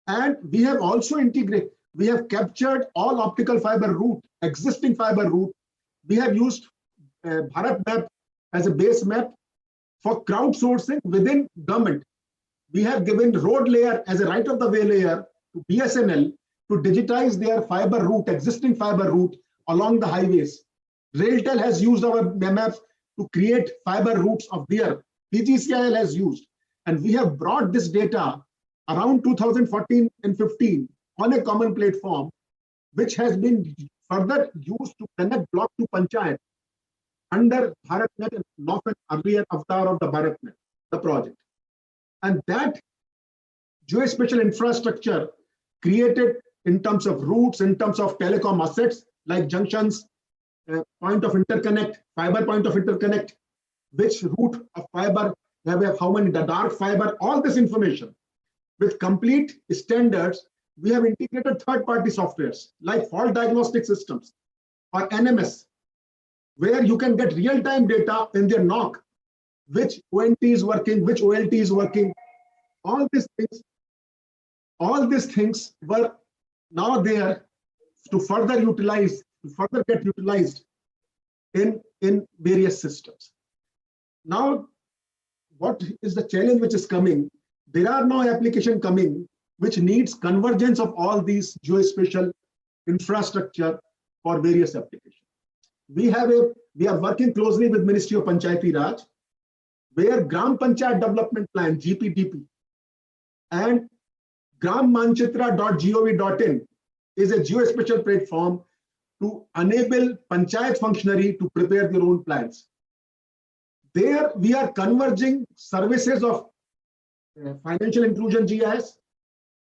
And we have also integrated, we have captured all optical fiber route, existing fiber route. We have used Bharat map as a base map for crowdsourcing within government. We have given road layer as a right of the way layer to BSNL to digitize their fiber route, existing fiber route along the highways. Railtel has used our maps to create fiber routes of their, PGCIL has used. And we have brought this data around 2014 and 15 on a common platform, which has been further used to connect block to panchayat under BharatNet and not an earlier avatar of the BharatNet, the project. And that geospatial infrastructure created in terms of routes, in terms of telecom assets like junctions, point of interconnect, fiber point of interconnect, which route of fiber, how many, the dark fiber, all this information with complete standards. We have integrated third-party softwares like fault diagnostic systems or NMS, where you can get real-time data in their NOC, which ONT is working, which OLT is working. All these things were now there to further utilize, to further get utilized in various systems. Now, what is the challenge which is coming? There are no application coming which needs convergence of all these geospatial infrastructure for various applications. We are working closely with Ministry of Panchayati Raj, where Gram Panchayat Development Plan, GPDP, and grammanchitra.gov.in is a geospatial platform to enable panchayat functionary to prepare their own plans. There we are converging services of financial inclusion GIS,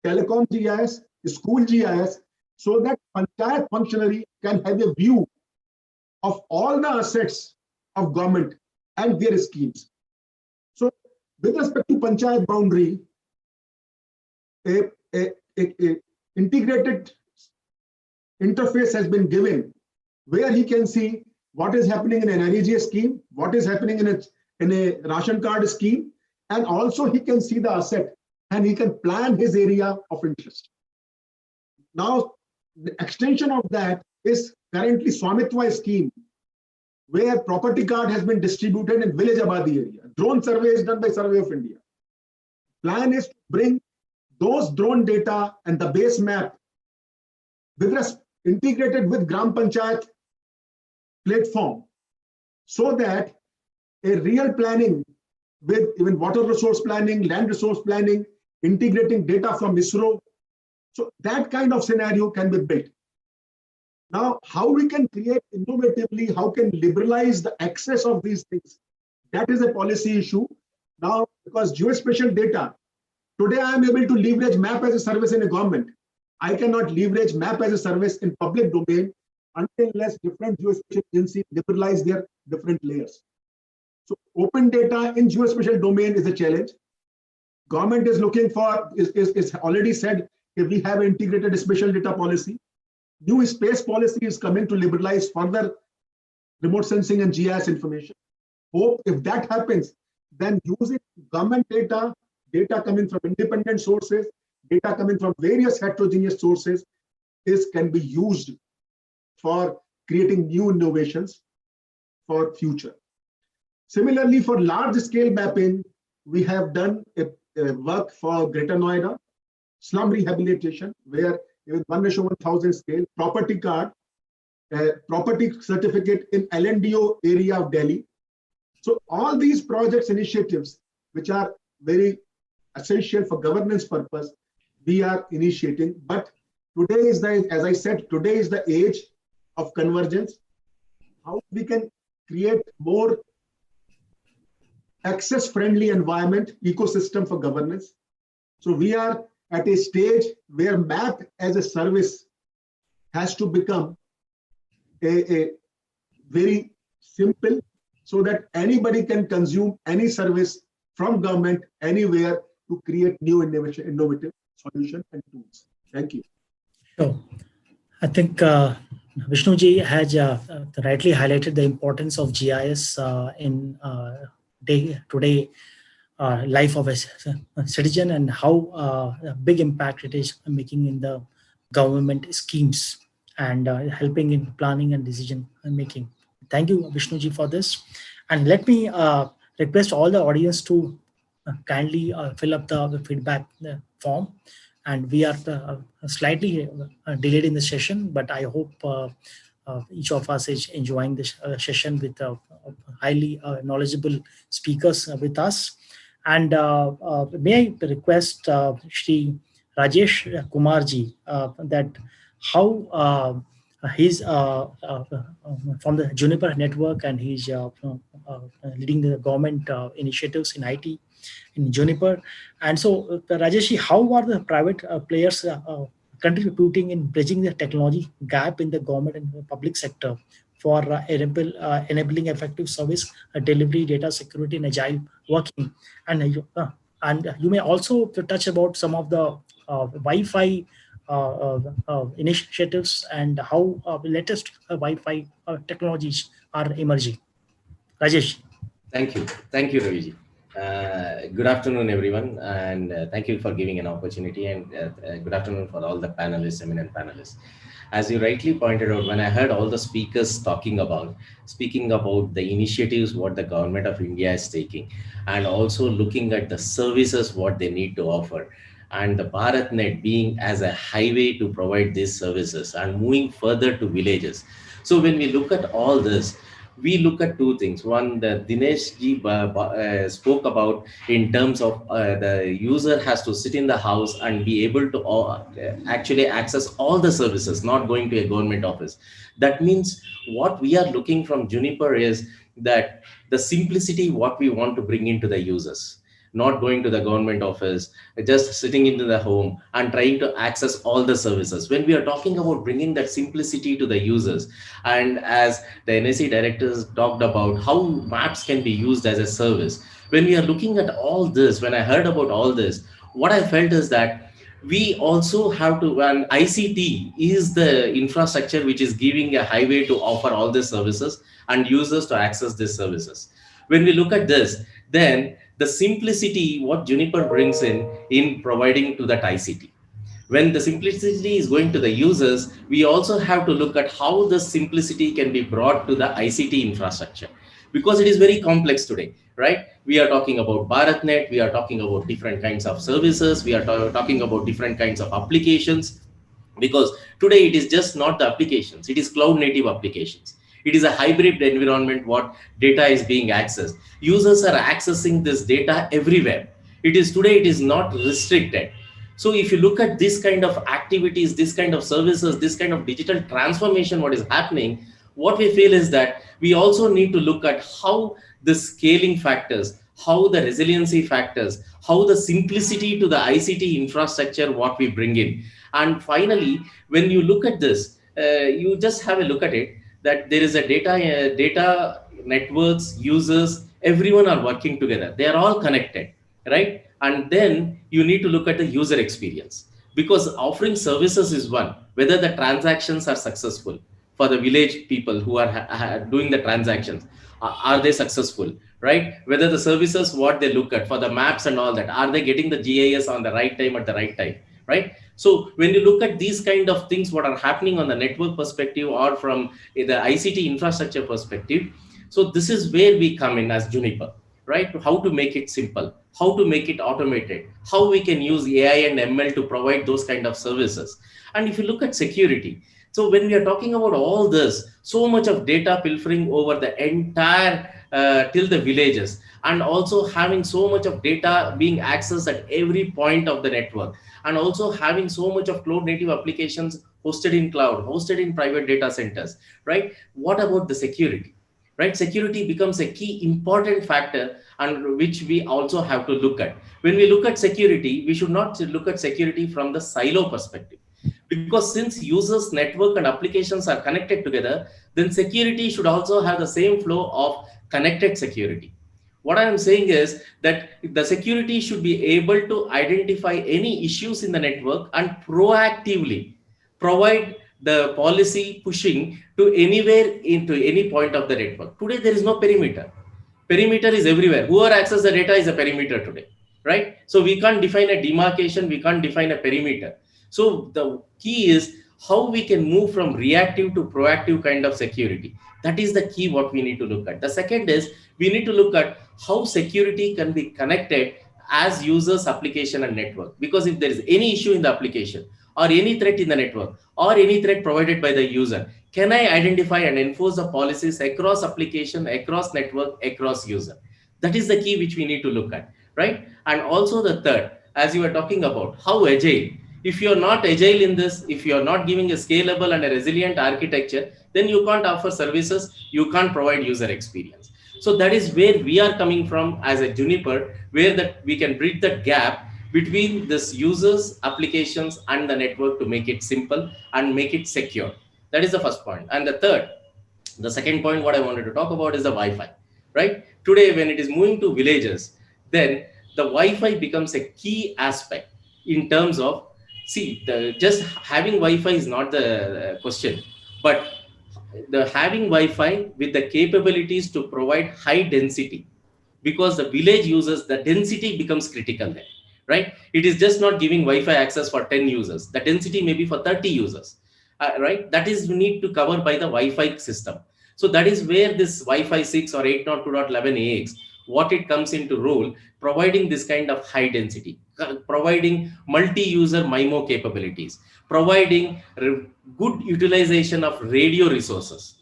telecom GIS, school GIS, so that panchayat functionary can have a view of all the assets of government and their schemes. So with respect to panchayat boundary, a integrated interface has been given where he can see what is happening in an NREGA scheme, what is happening in a ration card scheme, and also he can see the asset and he can plan his area of interest. Now, the extension of that is currently Swamitwa scheme, where property card has been distributed in village Abadi area. Drone survey is done by Survey of India. Plan is to bring those drone data and the base map integrated with Gram Panchayat platform, so that a real planning with even water resource planning, land resource planning, integrating data from ISRO. So that kind of scenario can be built. Now, how we can create innovatively, how can liberalize the access of these things? That is a policy issue. Now, because geospatial data, today I am able to leverage map as a service in a government. I cannot leverage map as a service in public domain until unless different geospatial agencies liberalize their different layers. So open data in geospatial domain is a challenge. Government is looking for, is already said, if we have integrated spatial data policy, new space policy is coming to liberalize further remote sensing and GIS information. Hope if that happens, then using government data, data coming from independent sources, data coming from various heterogeneous sources, can be used for creating new innovations for future. Similarly, for large scale mapping, we have done a work for Greater Noida, slum rehabilitation, where with 1:1000 scale, property card, property certificate in LNDO area of Delhi. So all these projects, initiatives, which are very essential for governance purpose, we are initiating. But today is the, as I said, today is the age of convergence. How we can create more access-friendly environment, ecosystem for governance. So we are at a stage where map as a service has to become a very simple, so that anybody can consume any service from government anywhere to create new innovative solution and tools. Thank you. Sure. I think Vishnuji has rightly highlighted the importance of GIS in today life of a citizen, and how a big impact it is making in the government schemes and helping in planning and decision making. Thank you, Vishnuji, for this. And let me request all the audience to kindly fill up the feedback form. And we are slightly delayed in the session, but I hope each of us is enjoying this session with highly knowledgeable speakers with us. And may I request Shri Rajesh Kumarji that how he's from the Juniper Network, and he's leading the government initiatives in IT in Juniper. And so, Rajesh, how are the private players contributing in bridging the technology gap in the government and the public sector for enabling effective service delivery, data security, and agile working? And you may also touch about some of the Wi-Fi initiatives and how latest Wi-Fi technologies are emerging. Rajesh. Thank you, Raviji. Good afternoon, everyone, and thank you for giving an opportunity, and good afternoon for all the panelists, eminent panelists. As you rightly pointed out, when I heard all the speakers speaking about the initiatives what the government of India is taking, and also looking at the services what they need to offer, and the BharatNet being as a highway to provide these services and moving further to villages. So when we look at all this, we look at two things. One, the Dinesh ji spoke about in terms of the user has to sit in the house and be able to actually access all the services, not going to a government office. That means what we are looking from Juniper is that the simplicity what we want to bring into the users, not going to the government office, just sitting into the home and trying to access all the services. When we are talking about bringing that simplicity to the users, and as the NSC directors talked about how maps can be used as a service, when we are looking at all this, when I heard about all this, what I felt is that we also have to, and ICT is the infrastructure which is giving a highway to offer all these services and users to access these services. When we look at this, then the simplicity what Juniper brings in providing to that ICT. When the simplicity is going to the users, we also have to look at how the simplicity can be brought to the ICT infrastructure, because it is very complex today, right? We are talking about BharatNet, we are talking about different kinds of services, we are talking about different kinds of applications, because today it is just not the applications, it is cloud native applications. It is a hybrid environment what data is being accessed. Users are accessing this data everywhere. It is today, it is not restricted. So if you look at this kind of activities, this kind of services, this kind of digital transformation what is happening, what we feel is that we also need to look at how the scaling factors, how the resiliency factors, how the simplicity to the ICT infrastructure what we bring in. And finally, when you look at this, you just have a look at it, that there is a data networks, users, everyone are working together. They are all connected, right? And then you need to look at the user experience, because offering services is one, whether the transactions are successful for the village people who are doing the transactions, are they successful, right? Whether the services, what they look at for the maps and all that, are they getting the GIS on the right time at the right time, right? So when you look at these kind of things, what are happening on the network perspective or from the ICT infrastructure perspective, so this is where we come in as Juniper, right? How to make it simple, how to make it automated, how we can use AI and ML to provide those kind of services. And if you look at security, so when we are talking about all this, so much of data pilfering over the entire till the villages, and also having so much of data being accessed at every point of the network, and also having so much of cloud native applications hosted in cloud, hosted in private data centers, right? What about the security, right? Security becomes a key important factor, and which we also have to look at. When we look at security, we should not look at security from the silo perspective, because since users network and applications are connected together, then security should also have the same flow of connected security. What I am saying is that the security should be able to identify any issues in the network and proactively provide the policy pushing to anywhere into any point of the network. Today, there is no perimeter. Perimeter is everywhere. Whoever accesses the data is a perimeter today, right? So we can't define a demarcation, we can't define a perimeter. So the key is how we can move from reactive to proactive kind of security. That is the key what we need to look at. The second is we need to look at how security can be connected as users, application and network. Because if there is any issue in the application or any threat in the network or any threat provided by the user, can I identify and enforce the policies across application, across network, across user? That is the key which we need to look at, right? And also the third, as you were talking about, how agile. If you're not agile in this, if you're not giving a scalable and a resilient architecture, then you can't offer services, you can't provide user experience. So that is where we are coming from as a Juniper, where that we can bridge the gap between this users, applications, and the network to make it simple and make it secure. That is the first point. And the second point, what I wanted to talk about is the Wi-Fi, right? Today, when it is moving to villages, then the Wi-Fi becomes a key aspect in terms of, see, just having Wi-Fi is not the question, but the having Wi-Fi with the capabilities to provide high density, because the village users, the density becomes critical there, right? It is just not giving Wi-Fi access for 10 users. The density may be for 30 users, right? That is we need to cover by the Wi-Fi system. So that is where this Wi-Fi 6 or 802.11 AX, what it comes into role, providing this kind of high density, providing multi-user MIMO capabilities, providing good utilization of radio resources,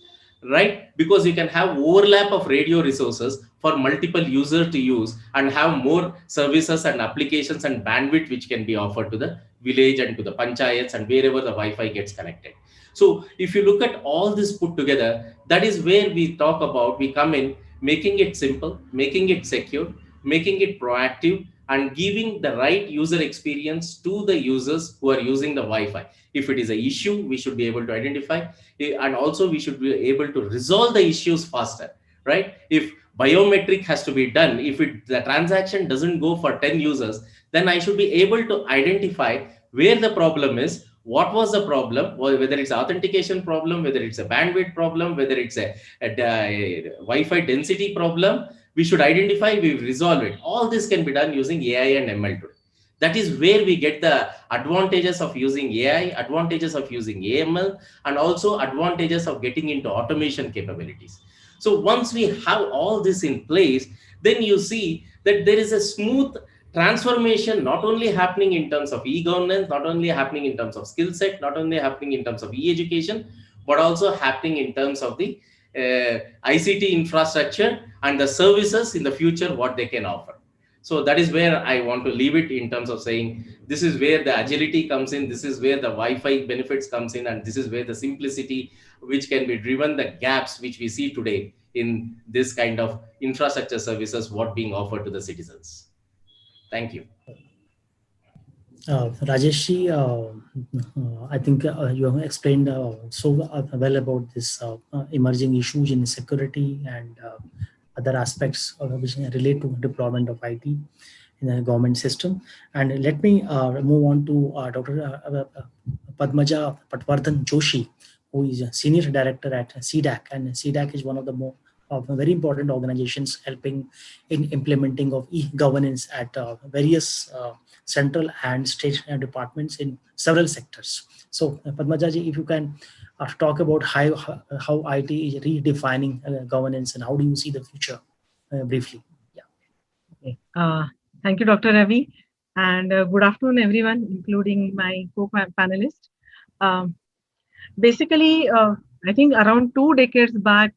right? Because you can have overlap of radio resources for multiple users to use and have more services and applications and bandwidth which can be offered to the village and to the panchayats and wherever the Wi-Fi gets connected. So if you look at all this put together, that is where we talk about, we come in making it simple, making it secure, making it proactive, and giving the right user experience to the users who are using the Wi-Fi. If it is an issue, we should be able to identify, and also we should be able to resolve the issues faster, right? If biometric has to be done, if the transaction doesn't go for 10 users, then I should be able to identify where the problem is, what was the problem, whether it's authentication problem, whether it's a bandwidth problem, whether it's a Wi-Fi density problem. We should identify, we resolve it. All this can be done using AI and ML today. That is where we get the advantages of using AI, advantages of using AML, and also advantages of getting into automation capabilities. So once we have all this in place, then you see that there is a smooth transformation, not only happening in terms of e-governance, not only happening in terms of skill set, not only happening in terms of e-education, but also happening in terms of the ICT infrastructure and the services in the future, what they can offer. So that is where I want to leave it, in terms of saying this is where the agility comes in, this is where the Wi-Fi benefits comes in, and this is where the simplicity which can be driven the gaps which we see today in this kind of infrastructure services what being offered to the citizens. Thank you. Rajesh, I think you have explained so well about this emerging issues in security and other aspects which relate to deployment of IT in the government system. And let me move on to Dr. Padmaja Patwardhan Joshi, who is a senior director at CDAC, and CDAC is one of the more of very important organizations helping in implementing of e-governance at various central and state departments in several sectors. So, Padmajaji, if you can talk about how IT is redefining governance and how do you see the future briefly? Yeah. Okay. Thank you, Dr. Ravi, and good afternoon, everyone, including my co-panelist. Um, Basically, I think around 2 decades back,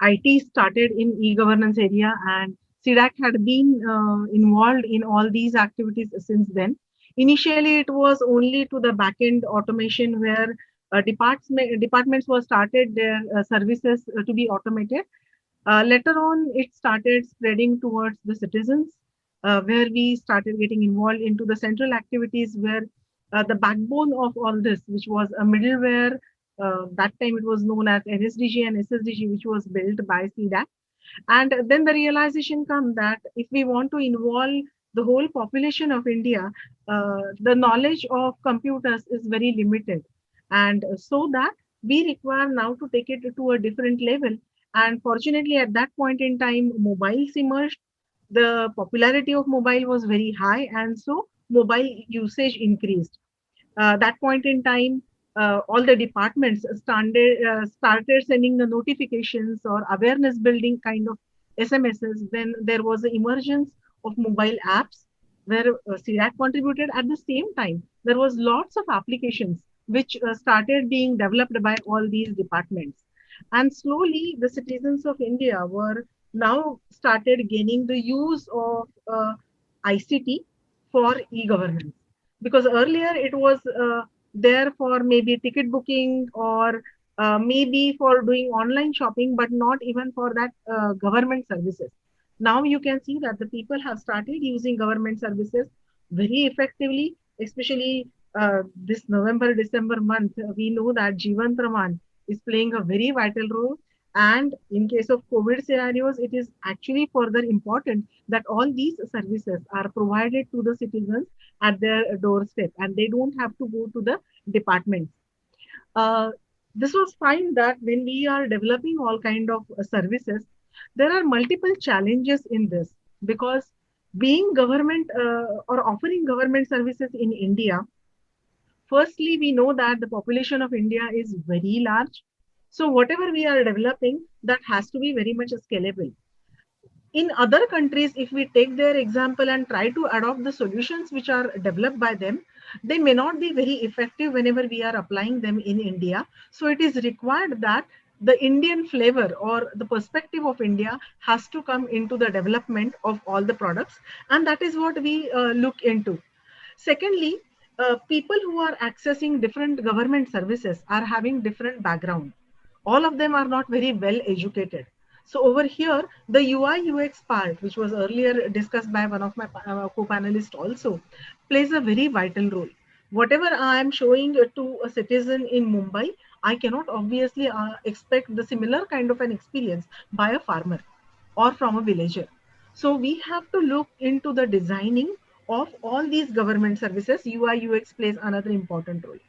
IT started in e-governance area, and CDAC had been involved in all these activities since then. Initially, it was only to the back-end automation where departments were started their services to be automated. Later on, it started spreading towards the citizens, where we started getting involved into the central activities where the backbone of all this, which was a middleware, that time it was known as NSDG and SSDG, which was built by CDAC. And then the realization come that if we want to involve the whole population of India, the knowledge of computers is very limited. And so that we require now to take it to a different level. And fortunately, at that point in time, mobiles emerged. The popularity of mobile was very high, and so mobile usage increased. That point in time, all the departments started sending the notifications or awareness building kind of SMSs. Then there was the emergence of mobile apps where CRAC contributed. At the same time, there was lots of applications which started being developed by all these departments. And slowly, the citizens of India were now started gaining the use of ICT for e-governance, because earlier it was there for maybe ticket booking or maybe for doing online shopping, but not even for that government services. Now you can see that the people have started using government services very effectively, especially this November, December month. We know that Jivan Praman is playing a very vital role. And in case of COVID scenarios, it is actually further important that all these services are provided to the citizens at their doorstep and they don't have to go to the departments. Uh, this was fine that when we are developing all kind of services, there are multiple challenges in this, because being government or offering government services in India, firstly, we know that the population of India is very large. So whatever we are developing, that has to be very much scalable. In other countries, if we take their example and try to adopt the solutions which are developed by them, they may not be very effective whenever we are applying them in India. So it is required that the Indian flavor or the perspective of India has to come into the development of all the products. And that is what we look into. Secondly, people who are accessing different government services are having different background. All of them are not very well educated. So over here, the UI UX part, which was earlier discussed by one of my co-panelists also, plays a very vital role. Whatever I am showing to a citizen in Mumbai, I cannot obviously expect the similar kind of an experience by a farmer or from a villager. So we have to look into the designing of all these government services. UI UX plays another important role.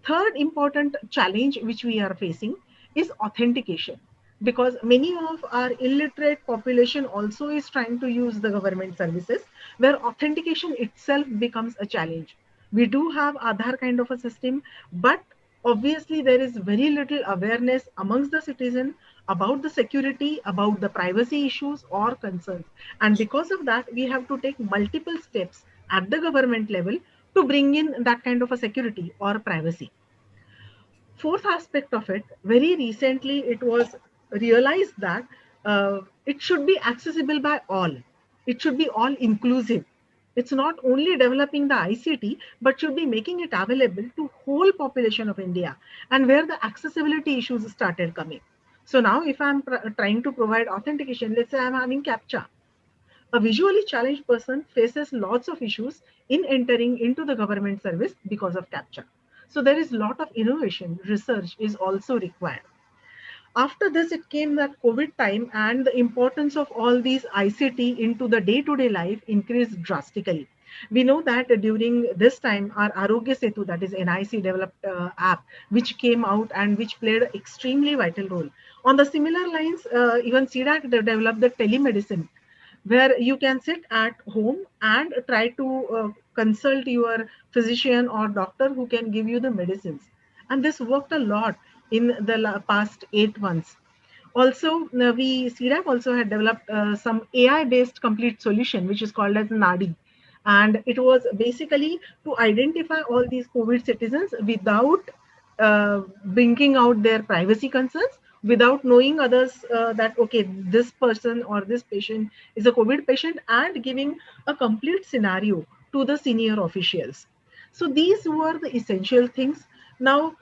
Third important challenge which we are facing is authentication, because many of our illiterate population also is trying to use the government services, where authentication itself becomes a challenge. We do have Aadhaar kind of a system, but obviously there is very little awareness amongst the citizen about the security, about the privacy issues or concerns. And because of that, we have to take multiple steps at the government level to bring in that kind of a security or privacy. Fourth aspect of it, very recently it was realized that it should be accessible by all. It should be all inclusive. It's not only developing the ICT, but should be making it available to whole population of India, and where the accessibility issues started coming. So now if I'm trying to provide authentication, let's say I'm having CAPTCHA. a visually challenged person faces lots of issues in entering into the government service because of CAPTCHA. So there is a lot of innovation, research is also required. After this, it came that COVID time, and the importance of all these ICT into the day-to-day life increased drastically. We know that during this time, our Arogya Setu, that is NIC developed app, which came out and which played an extremely vital role. On the similar lines, even CDAC developed the telemedicine, where you can sit at home and try to consult your physician or doctor who can give you the medicines. And this worked a lot in the past 8 months. Also, we CDAC also had developed some AI-based complete solution, which is called as NADI. And it was basically to identify all these COVID citizens without bringing out their privacy concerns, without knowing others that, okay, this person or this patient is a COVID patient, and giving a complete scenario to the senior officials. So these were the essential things. Now,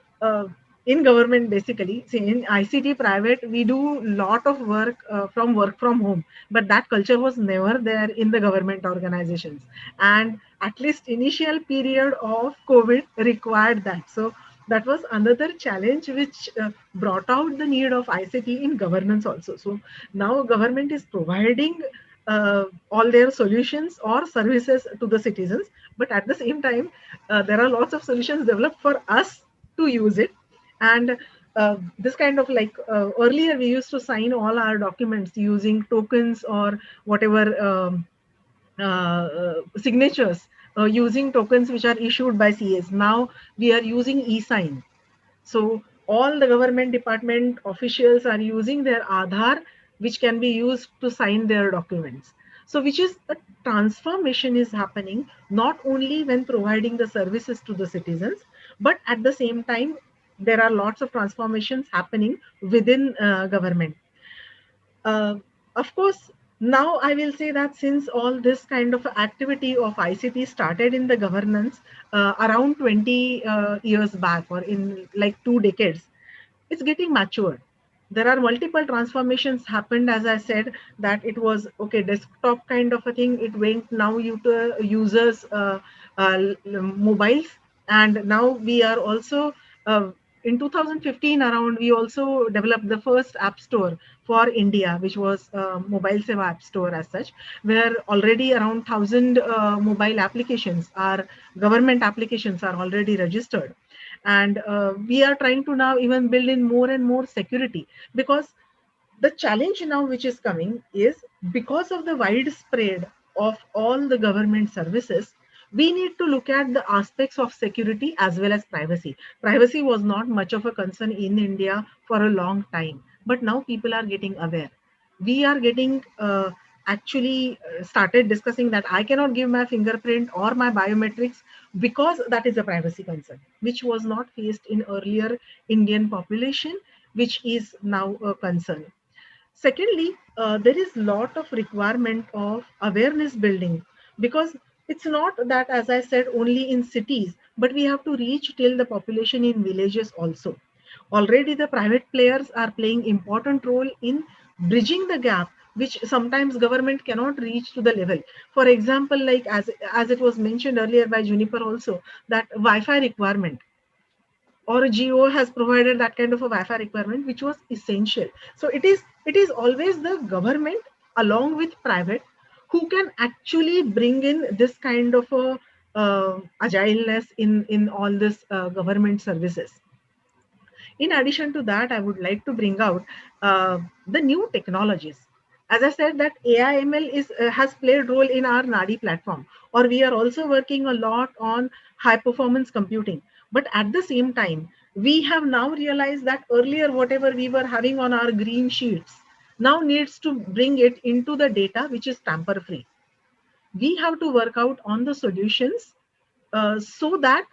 in government, basically, see, in ICT private, we do lot of work from home, but that culture was never there in the government organizations. And at least initial period of COVID required that. So that was another challenge which brought out the need of ICT in governance also. So now government is providing all their solutions or services to the citizens, but at the same time, there are lots of solutions developed for us to use it. And this kind of like earlier we used to sign all our documents using tokens or whatever signatures, using tokens which are issued by CAs. Now we are using e-sign. So all the government department officials are using their Aadhaar, which can be used to sign their documents. So which is a transformation is happening not only when providing the services to the citizens, but at the same time, there are lots of transformations happening within government. Of course, now I will say that since all this kind of activity of ICT started in the governance around 20 years back, or in like 2 decades, it's getting matured. There are multiple transformations happened, as I said, that it was okay desktop kind of a thing. It went now to users mobiles, and now we are also in 2015 around, we also developed the first app store for India, which was Mobile Seva App Store as such, where already around 1,000 mobile applications are government applications are already registered. And we are trying to now even build in more and more security, because the challenge now which is coming is because of the widespread of all the government services, we need to look at the aspects of security as well as privacy. Privacy was not much of a concern in India for a long time, but now people are getting aware. We are getting actually started discussing that I cannot give my fingerprint or my biometrics because that is a privacy concern, which was not faced in earlier Indian population, which is now a concern. Secondly, there is lot of requirement of awareness building, because it's not that, as I said, only in cities, but we have to reach till the population in villages also. Already the private players are playing important role in bridging the gap, which sometimes government cannot reach to the level. For example, like as it was mentioned earlier by Juniper also, that Wi-Fi requirement, or a geo has provided that kind of a Wi-Fi requirement, which was essential. So it is always the government along with private who can actually bring in this kind of a agileness in all this government services. In addition to that, I would like to bring out the new technologies. As I said, that AI/ML has played role in our Nadi platform, or we are also working a lot on high performance computing. But at the same time, we have now realized that earlier whatever we were having on our green sheets now needs to bring it into the data which is tamper free. We have to work out on the solutions so that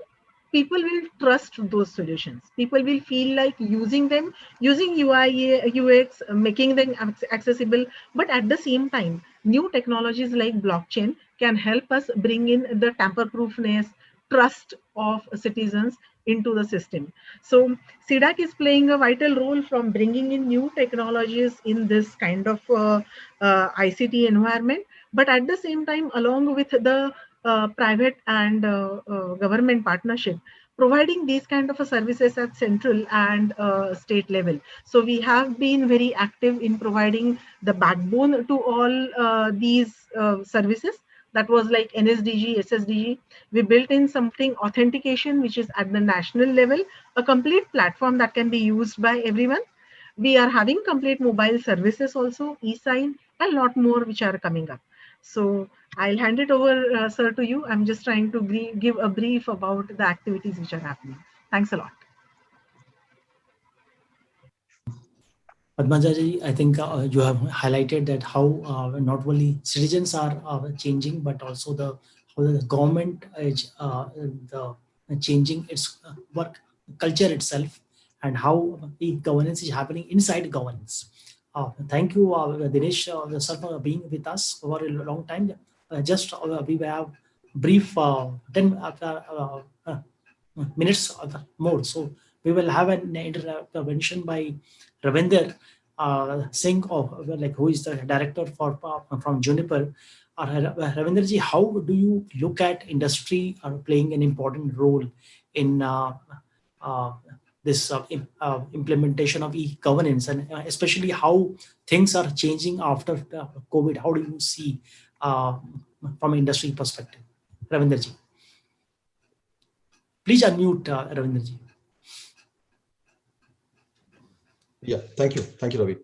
people will trust those solutions. People will feel like using them, using UI, UX, making them accessible. But at the same time, new technologies like blockchain can help us bring in the tamper proofness, trust of citizens into the system. So CDAC is playing a vital role from bringing in new technologies in this kind of ICT environment. But at the same time, along with the private and government partnership, providing these kind of services at central and state level. So we have been very active in providing the backbone to all these services. That was like NSDG, SSDG. We built in something authentication, which is at the national level, a complete platform that can be used by everyone. We are having complete mobile services also, e-sign, and a lot more which are coming up. So I'll hand it over, sir, to you. I'm just trying to give a brief about the activities which are happening. Thanks a lot. Padmaja, I think you have highlighted that how not only citizens are changing, but also how the government is the changing its work culture itself, and how e-governance is happening inside governance. Thank you, Dinesh, sir, for being with us for a long time. Just we have brief 10 minutes more. So we will have an intervention by Ravinder Singh, of like who is the director for from Juniper. Ravinderji, how do you look at industry playing an important role in uh, this implementation of e-governance, and especially how things are changing after COVID? How do you see from industry perspective, Ravinderji? Please unmute, Ravinderji. Yeah, thank you. Thank you, Ravi.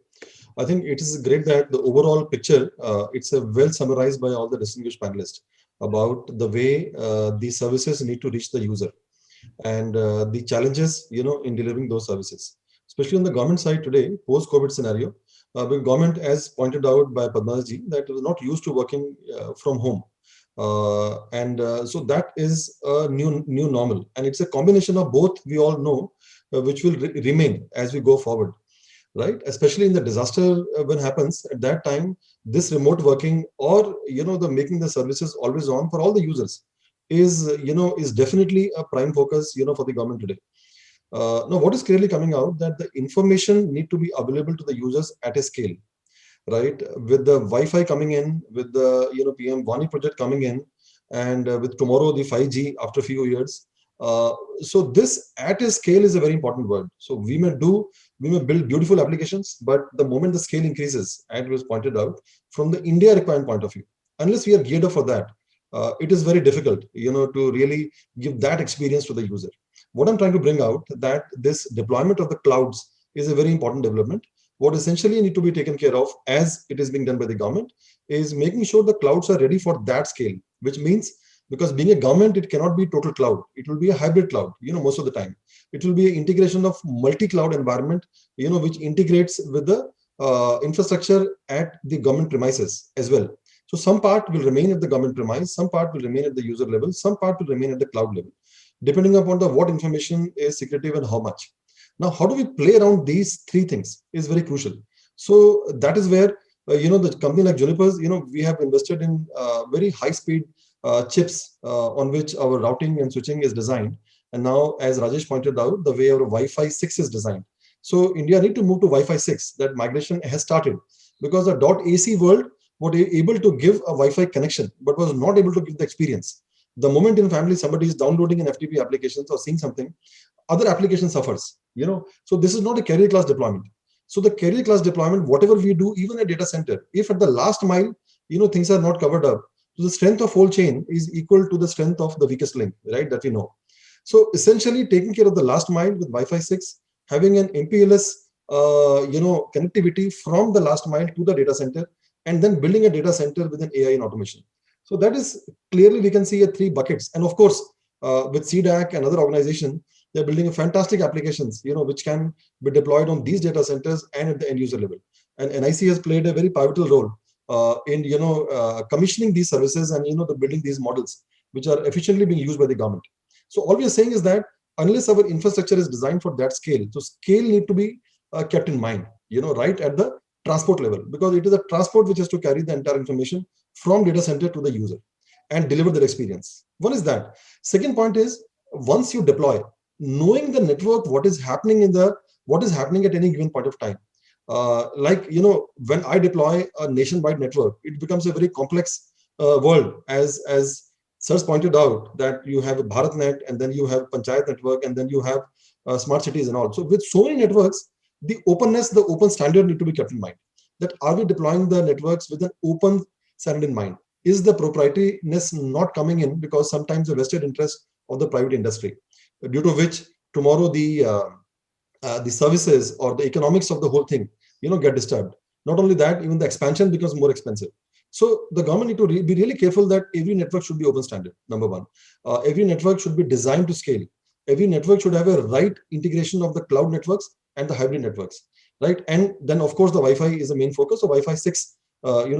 I think it is great that the overall picture, it's a well summarized by all the distinguished panelists about the way these services need to reach the user and the challenges, in delivering those services, especially on the government side today, post-COVID scenario. The government, as pointed out by Padmaji, that was not used to working from home. So that is a new normal, and it's a combination of both. We all know, which will remain as we go forward, right? Especially in the disaster when happens at that time, this remote working or the making the services always on for all the users is definitely a prime focus for the government today. Now, what is clearly coming out that the information need to be available to the users at a scale, right? With the Wi-Fi coming in, with the PM Vani project coming in, and with tomorrow the 5G after a few years. So this at a scale is a very important word. So we may build beautiful applications, but the moment the scale increases, as was pointed out, from the India requirement point of view, unless we are geared up for that, it is very difficult, to really give that experience to the user. What I'm trying to bring out that this deployment of the clouds is a very important development. What essentially need to be taken care of, as it is being done by the government, is making sure the clouds are ready for that scale, which means, because being a government, it cannot be total cloud. It will be a hybrid cloud, most of the time. It will be an integration of multi-cloud environment, which integrates with the infrastructure at the government premises as well. So some part will remain at the government premise, some part will remain at the user level, some part will remain at the cloud level, depending upon what information is secretive and how much. Now, how do we play around these three things is very crucial. So that is where, the company like Juniper's, we have invested in very high-speed chips on which our routing and switching is designed. And now, as Rajesh pointed out, the way our Wi-Fi 6 is designed. So India need to move to Wi-Fi 6. That migration has started because the .AC world was able to give a Wi-Fi connection, but was not able to give the experience. The moment in family somebody is downloading an FTP applications or seeing something, other application suffers. So this is not a carrier class deployment. So the carrier class deployment, whatever we do, even a data center, if at the last mile, things are not covered up, so the strength of whole chain is equal to the strength of the weakest link, right? That we know. So essentially, taking care of the last mile with Wi-Fi 6, having an MPLS, connectivity from the last mile to the data center, and then building a data center with an AI and automation. So that is clearly we can see a 3 buckets. And of course, with CDAC and other organizations, they're building a fantastic applications, which can be deployed on these data centers and at the end user level. And NIC has played a very pivotal role in commissioning these services and the building these models which are efficiently being used by the government. So all we are saying is that unless our infrastructure is designed for that scale, so scale need to be kept in mind, right at the transport level, because it is a transport which has to carry the entire information from data center to the user and deliver that experience. One is that. Second point is, once you deploy, knowing the network, what is happening at any given point of time. when I deploy a nationwide network, it becomes a very complex world, as Sirs pointed out, that you have a BharatNet, and then you have Panchayat network, and then you have smart cities and all. So with so many networks, the openness, the open standard need to be kept in mind. That are we deploying the networks with an open standard in mind? Is the proprietariness not coming in because sometimes the vested interest of the private industry, due to which tomorrow the services or the economics of the whole thing, get disturbed. Not only that, even the expansion becomes more expensive. So the government need to be really careful that every network should be open standard. Number one, every network should be designed to scale. Every network should have a right integration of the cloud networks and the hybrid networks, right? And then of course the Wi-Fi is the main focus. So Wi-Fi 6,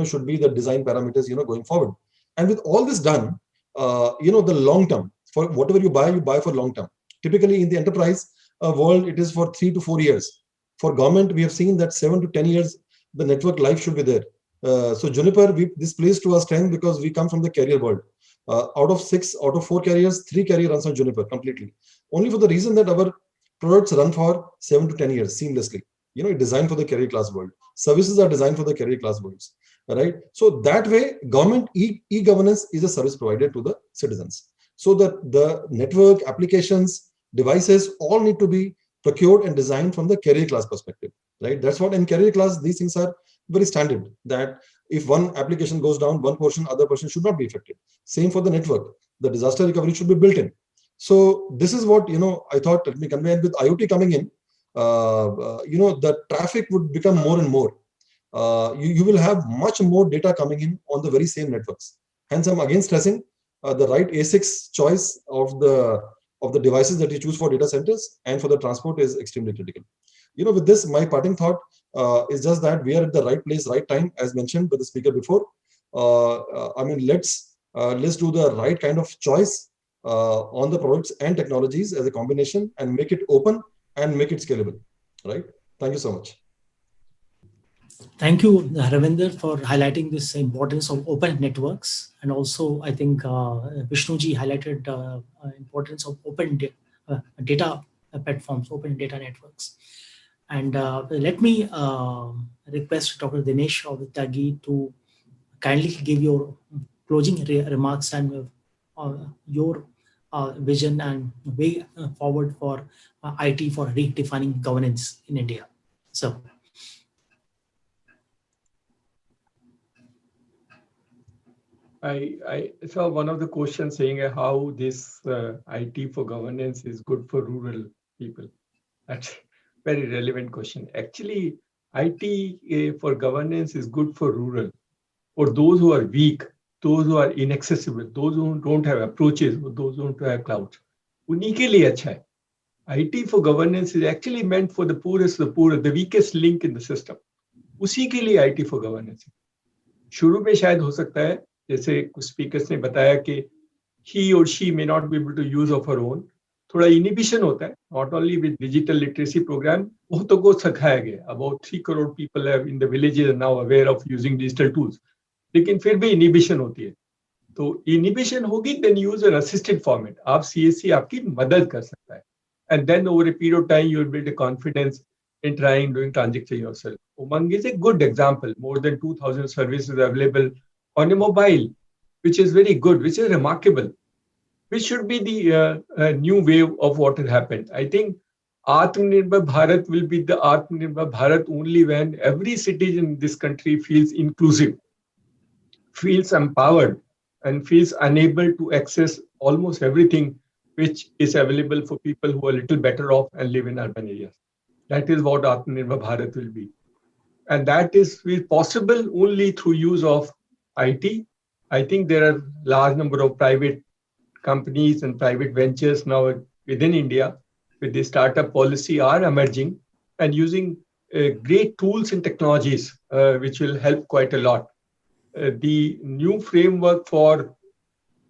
should be the design parameters, going forward. And with all this done, the long term, for whatever you buy for long term. Typically in the enterprise world, it is for 3 to 4 years. For government, we have seen that 7 to 10 years, the network life should be there. So Juniper, this plays to our strength because we come from the carrier world. Out of 4 carriers, 3 carrier runs on Juniper completely. Only for the reason that our products run for 7 to 10 years seamlessly. Designed for the carrier class world. Services are designed for the carrier class worlds, right? So that way, government e-governance is a service provided to the citizens. So that the network, applications, devices all need to be procured and designed from the carrier class perspective, right? That's what in carrier class, these things are very standard, that if one application goes down, one portion, other portion should not be affected. Same for the network. The disaster recovery should be built in. So this is what, I thought, let me convey. And with IoT coming in, the traffic would become more and more. You will have much more data coming in on the very same networks. Hence, I'm again stressing the right ASICs choice of the devices that you choose for data centers and for the transport is extremely critical. With this, my parting thought is just that we are at the right place, right time, as mentioned by the speaker before. Let's do the right kind of choice on the products and technologies as a combination and make it open and make it scalable, right? Thank you so much. Thank you, Ravinder, for highlighting this importance of open networks. And also, I think Vishnuji highlighted importance of open data platforms, open data networks. And let me request Dr. Dinesh Tyagi to kindly give your closing remarks and your vision and way forward for IT for redefining governance in India. So. I saw one of the questions saying how this IT for governance is good for rural people. That's a very relevant question. Actually, IT for governance is good for rural, for those who are weak, those who are inaccessible, those who don't have approaches, or those who don't have cloud. उन्हीं के लिए अच्छा है. IT for governance is actually meant for the poorest of the poor, the weakest link in the system. उसी के लिए IT for governance है. शुरू में शायद हो सकता है, जैसे कुछ स्पीकर्स ने बताया कि he or she may not be able to use of her own. थोड़ा इनिबिशन होता है, not only with digital literacy program, बहुतों को सिखाया गया. About 3 crore people have in the villages are now aware of using digital tools. लेकिन फिर भी इनिबिशन होती है. तो इनिबिशन होगी, then use an assisted format. आप CSC आपकी मदद कर सकता है. And then over a period of time, you will build a confidence in trying doing transaction yourself. Umang is a good example. More than 2,000 services available on a mobile, which is very good, which is remarkable, which should be the new wave of what has happened. I think Atmanirbhar Bharat will be the Atmanirbhar Bharat only when every citizen in this country feels inclusive, feels empowered, and feels unable to access almost everything which is available for people who are a little better off and live in urban areas. That is what Atmanirbhar Bharat will be. And that is possible only through use of IT. I think there are large number of private companies and private ventures now within India with the startup policy are emerging and using great tools and technologies which will help quite a lot. The new framework for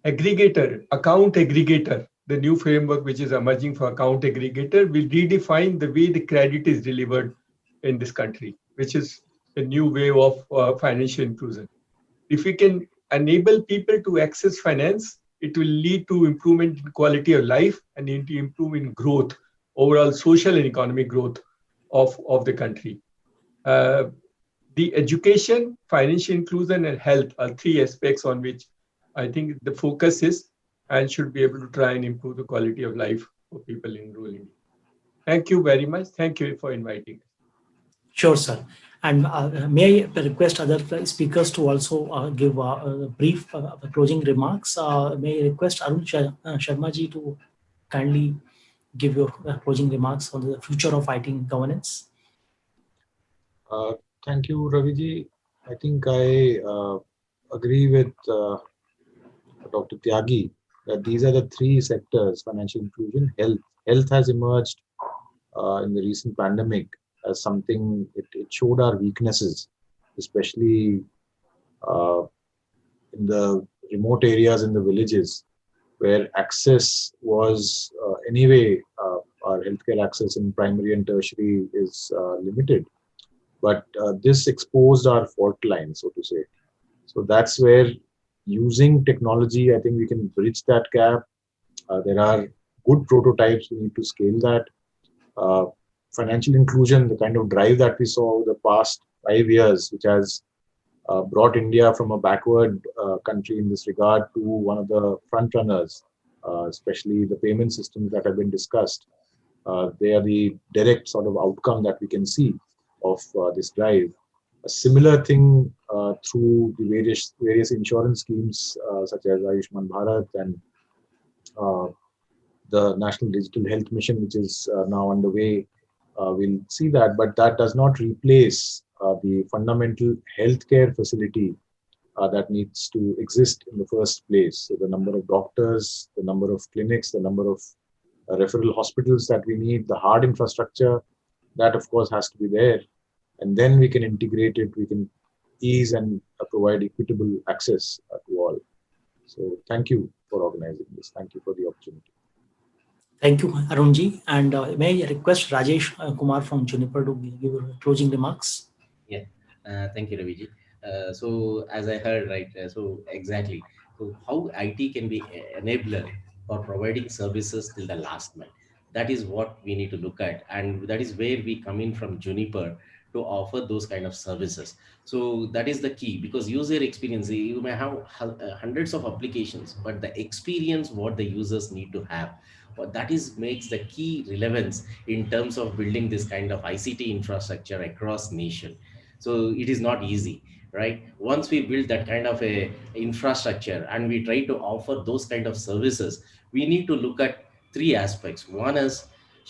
account aggregator, the new framework which is emerging for account aggregator will redefine the way the credit is delivered in this country, which is a new way of financial inclusion. If we can enable people to access finance, it will lead to improvement in quality of life and into improvement in growth, overall social and economic growth of the country. the education, financial inclusion, and health are three aspects on which I think the focus is and should be able to try and improve the quality of life for people in rural India. Thank you very much. Thank you for inviting. Sure, sir. And may I request other speakers to also give brief closing remarks? May I request Arun Sharma ji to kindly give your closing remarks on the future of IT governance? Thank you, Raviji. I think I agree with Dr. Tyagi that these are the three sectors: financial inclusion, health. Health has emerged in the recent pandemic as something, it showed our weaknesses, especially in the remote areas in the villages where access was anyway, our healthcare access in primary and tertiary is limited. But this exposed our fault line, so to say. So that's where using technology, I think we can bridge that gap. There are good prototypes, we need to scale that. Financial inclusion, the kind of drive that we saw over the past 5 years, which has brought India from a backward country in this regard to one of the front runners, especially the payment systems that have been discussed. They are the direct sort of outcome that we can see of this drive. A similar thing through the various insurance schemes such as Ayushman Bharat and the National Digital Health Mission, which is now underway. We'll see that, but that does not replace the fundamental healthcare facility that needs to exist in the first place. So the number of doctors, the number of clinics, the number of referral hospitals that we need, the hard infrastructure, that of course has to be there. And then we can integrate it, we can ease and provide equitable access to all. So thank you for organizing this. Thank you for the opportunity. Thank you, Arunji. And may I request Rajesh Kumar from Juniper to give closing remarks? Yeah, thank you, Raviji. So as I heard, right, so exactly, so how IT can be enabler for providing services till the last mile. That is what we need to look at. And that is where we come in from Juniper to offer those kind of services. So that is the key, because user experience, you may have hundreds of applications, but the experience what the users need to have, well, that is makes the key relevance in terms of building this kind of ICT infrastructure across nation. So it is not easy, right? Once we build that kind of a infrastructure and we try to offer those kind of services, we need to look at three aspects. One is,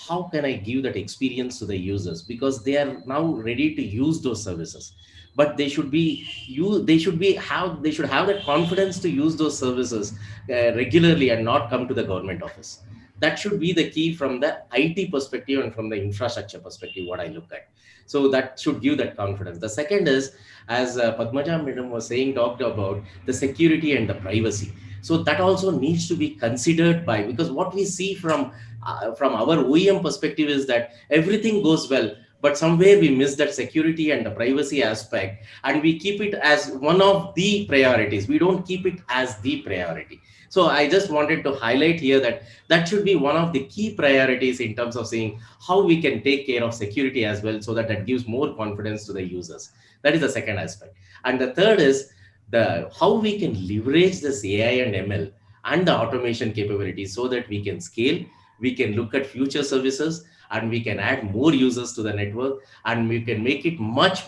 how can I give that experience to the users, because they are now ready to use those services, but they should have that confidence to use those services regularly and not come to the government office. That should be the key from the IT perspective and from the infrastructure perspective, what I look at. So that should give that confidence. The second is, as Padmaja Madam was saying, talked about the security and the privacy. So that also needs to be considered by, because what we see from our OEM perspective is that everything goes well, but somewhere we miss that security and the privacy aspect, and we keep it as one of the priorities. We don't keep it as the priority. So I just wanted to highlight here that that should be one of the key priorities in terms of saying how we can take care of security as well, so that gives more confidence to the users. That is the second aspect. And the third is the how we can leverage this AI and ML and the automation capabilities so that we can scale, we can look at future services, and we can add more users to the network, and we can make it much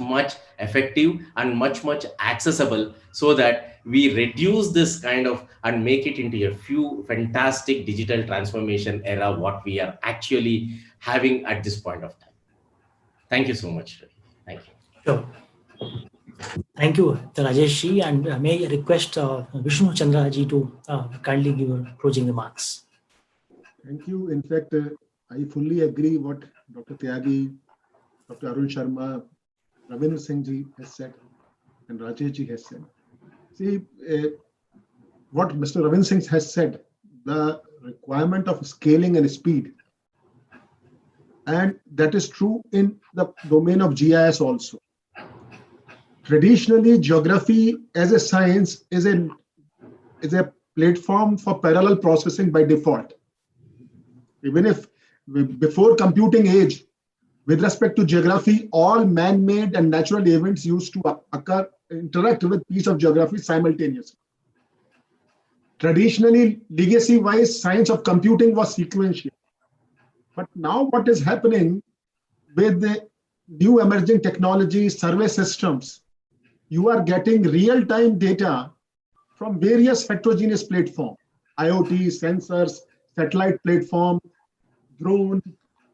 effective and much accessible, so that we reduce this kind of and make it into a few fantastic digital transformation era what we are actually having at this point of time. Thank you so much. Thank you. Sure. Thank you, Rajesh ji, and may I request Vishnu Chandra ji to kindly give closing remarks. Thank you. In fact, I fully agree what Dr. Tyagi, Dr. Arun Sharma, Ravindra Singh ji has said, and Rajesh ji has said. See, what Mr. Ravindra Singh has said, the requirement of scaling and speed, and that is true in the domain of GIS also. Traditionally, geography as a science is a platform for parallel processing by default. Even if before computing age, With respect to geography, all man-made and natural events used to interact with piece of geography simultaneously. Traditionally, legacy-wise, science of computing was sequential. But now what is happening with the new emerging technology survey systems, you are getting real-time data from various heterogeneous platforms, IoT, sensors, satellite platform, drone,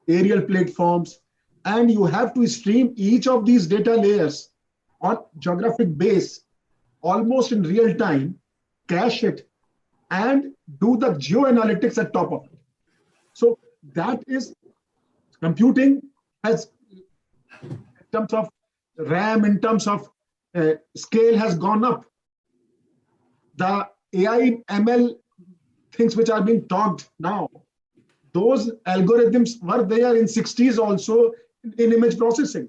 aerial platforms, and you have to stream each of these data layers on geographic base almost in real time, cache it, and do the geoanalytics at top of it. So that is computing has, in terms of RAM, in terms of scale, has gone up. The AI ML things which are being talked now, those algorithms were there in 60s also in image processing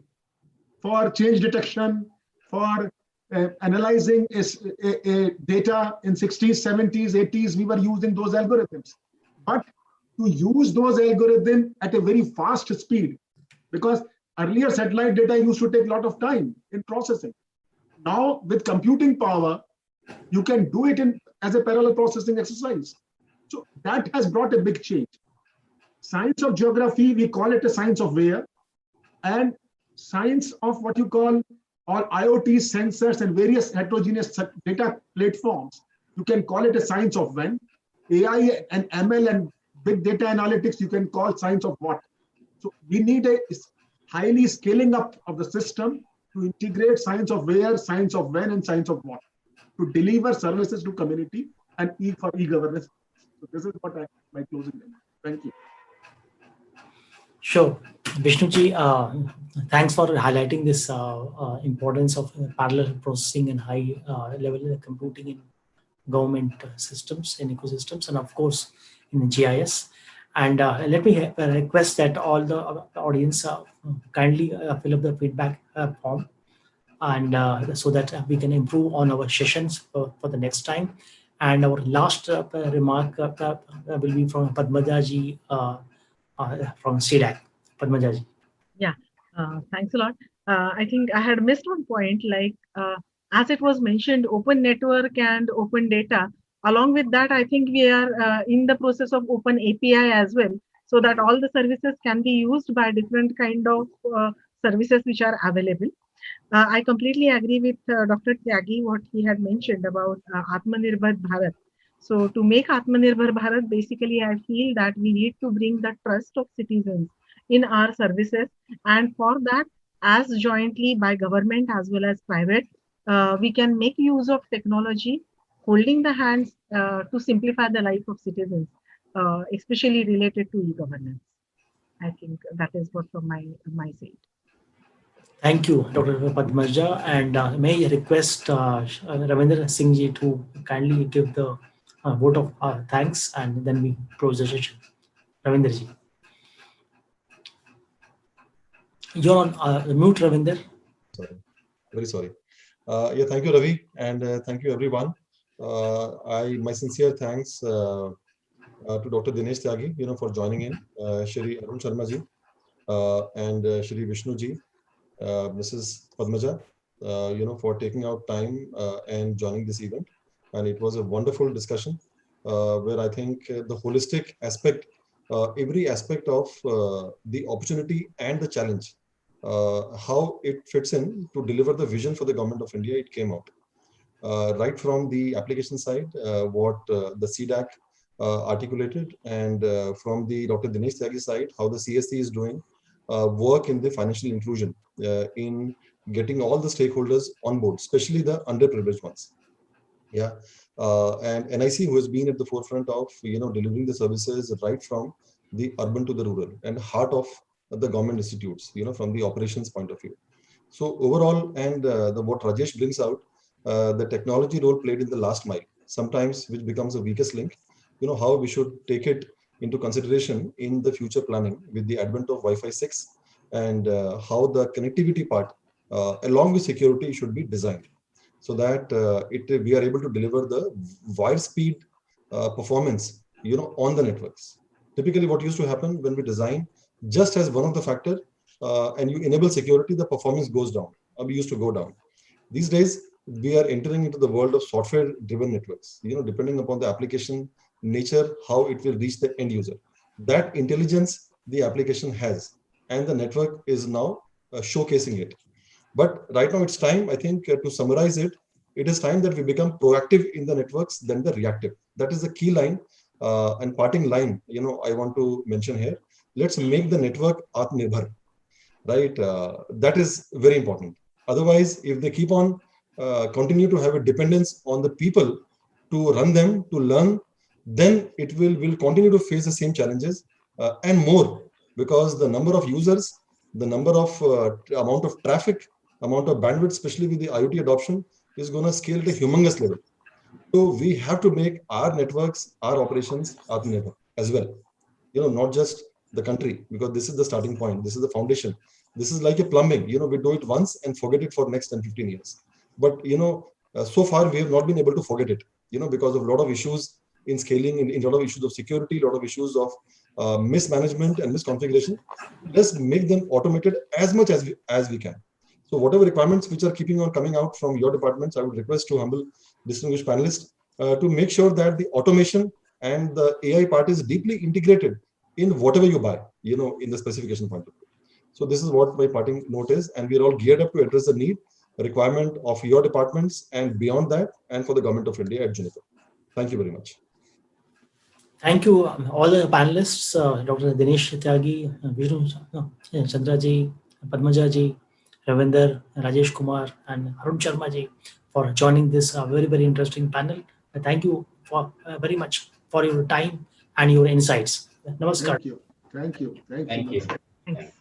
for change detection, for analyzing data in 60s, 70s, 80s, we were using those algorithms. But to use those algorithms at a very fast speed, because earlier satellite data used to take a lot of time in processing. Now with computing power, you can do it as a parallel processing exercise. So that has brought a big change. Science of geography, we call it a science of where, and science of what you call all IoT sensors and various heterogeneous data platforms, you can call it a science of when. AI and ML and big data analytics, you can call science of what. So we need a highly scaling up of the system to integrate science of where, science of when, and science of what to deliver services to community and for e-governance. So this is what my closing remarks. Thank you. Sure. Vishnuji, thanks for highlighting this importance of parallel processing and high level computing in government systems and ecosystems, and of course in GIS. And let me request that all the audience kindly fill up the feedback form, and so that we can improve on our sessions for the next time. And our last remark will be from Padmajaji from CDAC. Padmajaji. Yeah, thanks a lot. I think I had missed one point, like as it was mentioned, open network and open data. Along with that, I think we are in the process of open API as well, so that all the services can be used by different kind of services which are available. I completely agree with Dr. Tyagi, what he had mentioned about Atmanirbhar Bharat. So to make Atmanirbhar Bharat, basically, I feel that we need to bring the trust of citizens in our services. And for that, as jointly by government as well as private, we can make use of technology, holding the hands to simplify the life of citizens, especially related to e-governance. I think that is what from my side. Thank you, Dr. Padmaja. And may I request Ravindra Singh ji to kindly give the vote of thanks, and then we close the session. Ravindra ji. You're on mute, Ravinder. Sorry, very sorry. Yeah, thank you, Ravi, and thank you, everyone. My sincere thanks to Dr. Dinesh Tyagi, for joining in, Shri Arun Sharma ji, and Shri Vishnu ji, Mrs. Padmaja, for taking out time and joining this event. And it was a wonderful discussion where I think the holistic aspect, every aspect of the opportunity and the challenge, how it fits in to deliver the vision for the government of India, it came out. Right from the application side, what the CDAC articulated, and from the Dr. Dinesh Tyagi side, how the CSC is doing work in the financial inclusion, in getting all the stakeholders on board, especially the underprivileged ones. Yeah, and NIC, who has been at the forefront of delivering the services right from the urban to the rural and heart of the government institutes, from the operations point of view. So overall, and what Rajesh brings out, the technology role played in the last mile, sometimes which becomes the weakest link, how we should take it into consideration in the future planning with the advent of Wi-Fi 6, and how the connectivity part, along with security, should be designed so that we are able to deliver the wide speed performance, on the networks. Typically, what used to happen when we design, just as one of the factor, and you enable security, the performance goes down. We used to go down. These days, we are entering into the world of software-driven networks. Depending upon the application nature, how it will reach the end user. That intelligence the application has, and the network is now showcasing it. But right now, it's time, I think, to summarize it, it is time that we become proactive in the networks than the reactive. That is the key line and parting line, I want to mention here. Let's make the network Atmanirbhar, right? That is very important. Otherwise, if they keep on continue to have a dependence on the people to run them, to learn, then it will continue to face the same challenges and more, because the number of users, the number of amount of traffic, amount of bandwidth, especially with the IoT adoption, is going to scale at a humongous level. So we have to make our networks, our operations Atmanirbhar as well. Not just the country, because this is the starting point. This is the foundation. This is like a plumbing. We do it once and forget it for next 10, 15 years. But, so far we have not been able to forget it, because of a lot of issues in scaling, in a lot of issues of security, a lot of issues of mismanagement and misconfiguration. Let's make them automated as much as we can. So whatever requirements which are keeping on coming out from your departments, I would request to humble distinguished panelists to make sure that the automation and the AI part is deeply integrated in whatever you buy, in the specification point of view. So this is what my parting note is, and we're all geared up to address the need, the requirement of your departments and beyond that, and for the government of India at Juniper. Thank you very much. Thank you, all the panelists, Dr. Dinesh Tyagi, Vishnu Chandra ji, Padmaja ji, Ravinder, Rajesh Kumar, and Arun Sharma ji for joining this very, very interesting panel. Thank you for very much for your time and your insights. Namaskar. Thank you. Thank you. Thank you. Thank you. Namaskar. Thanks.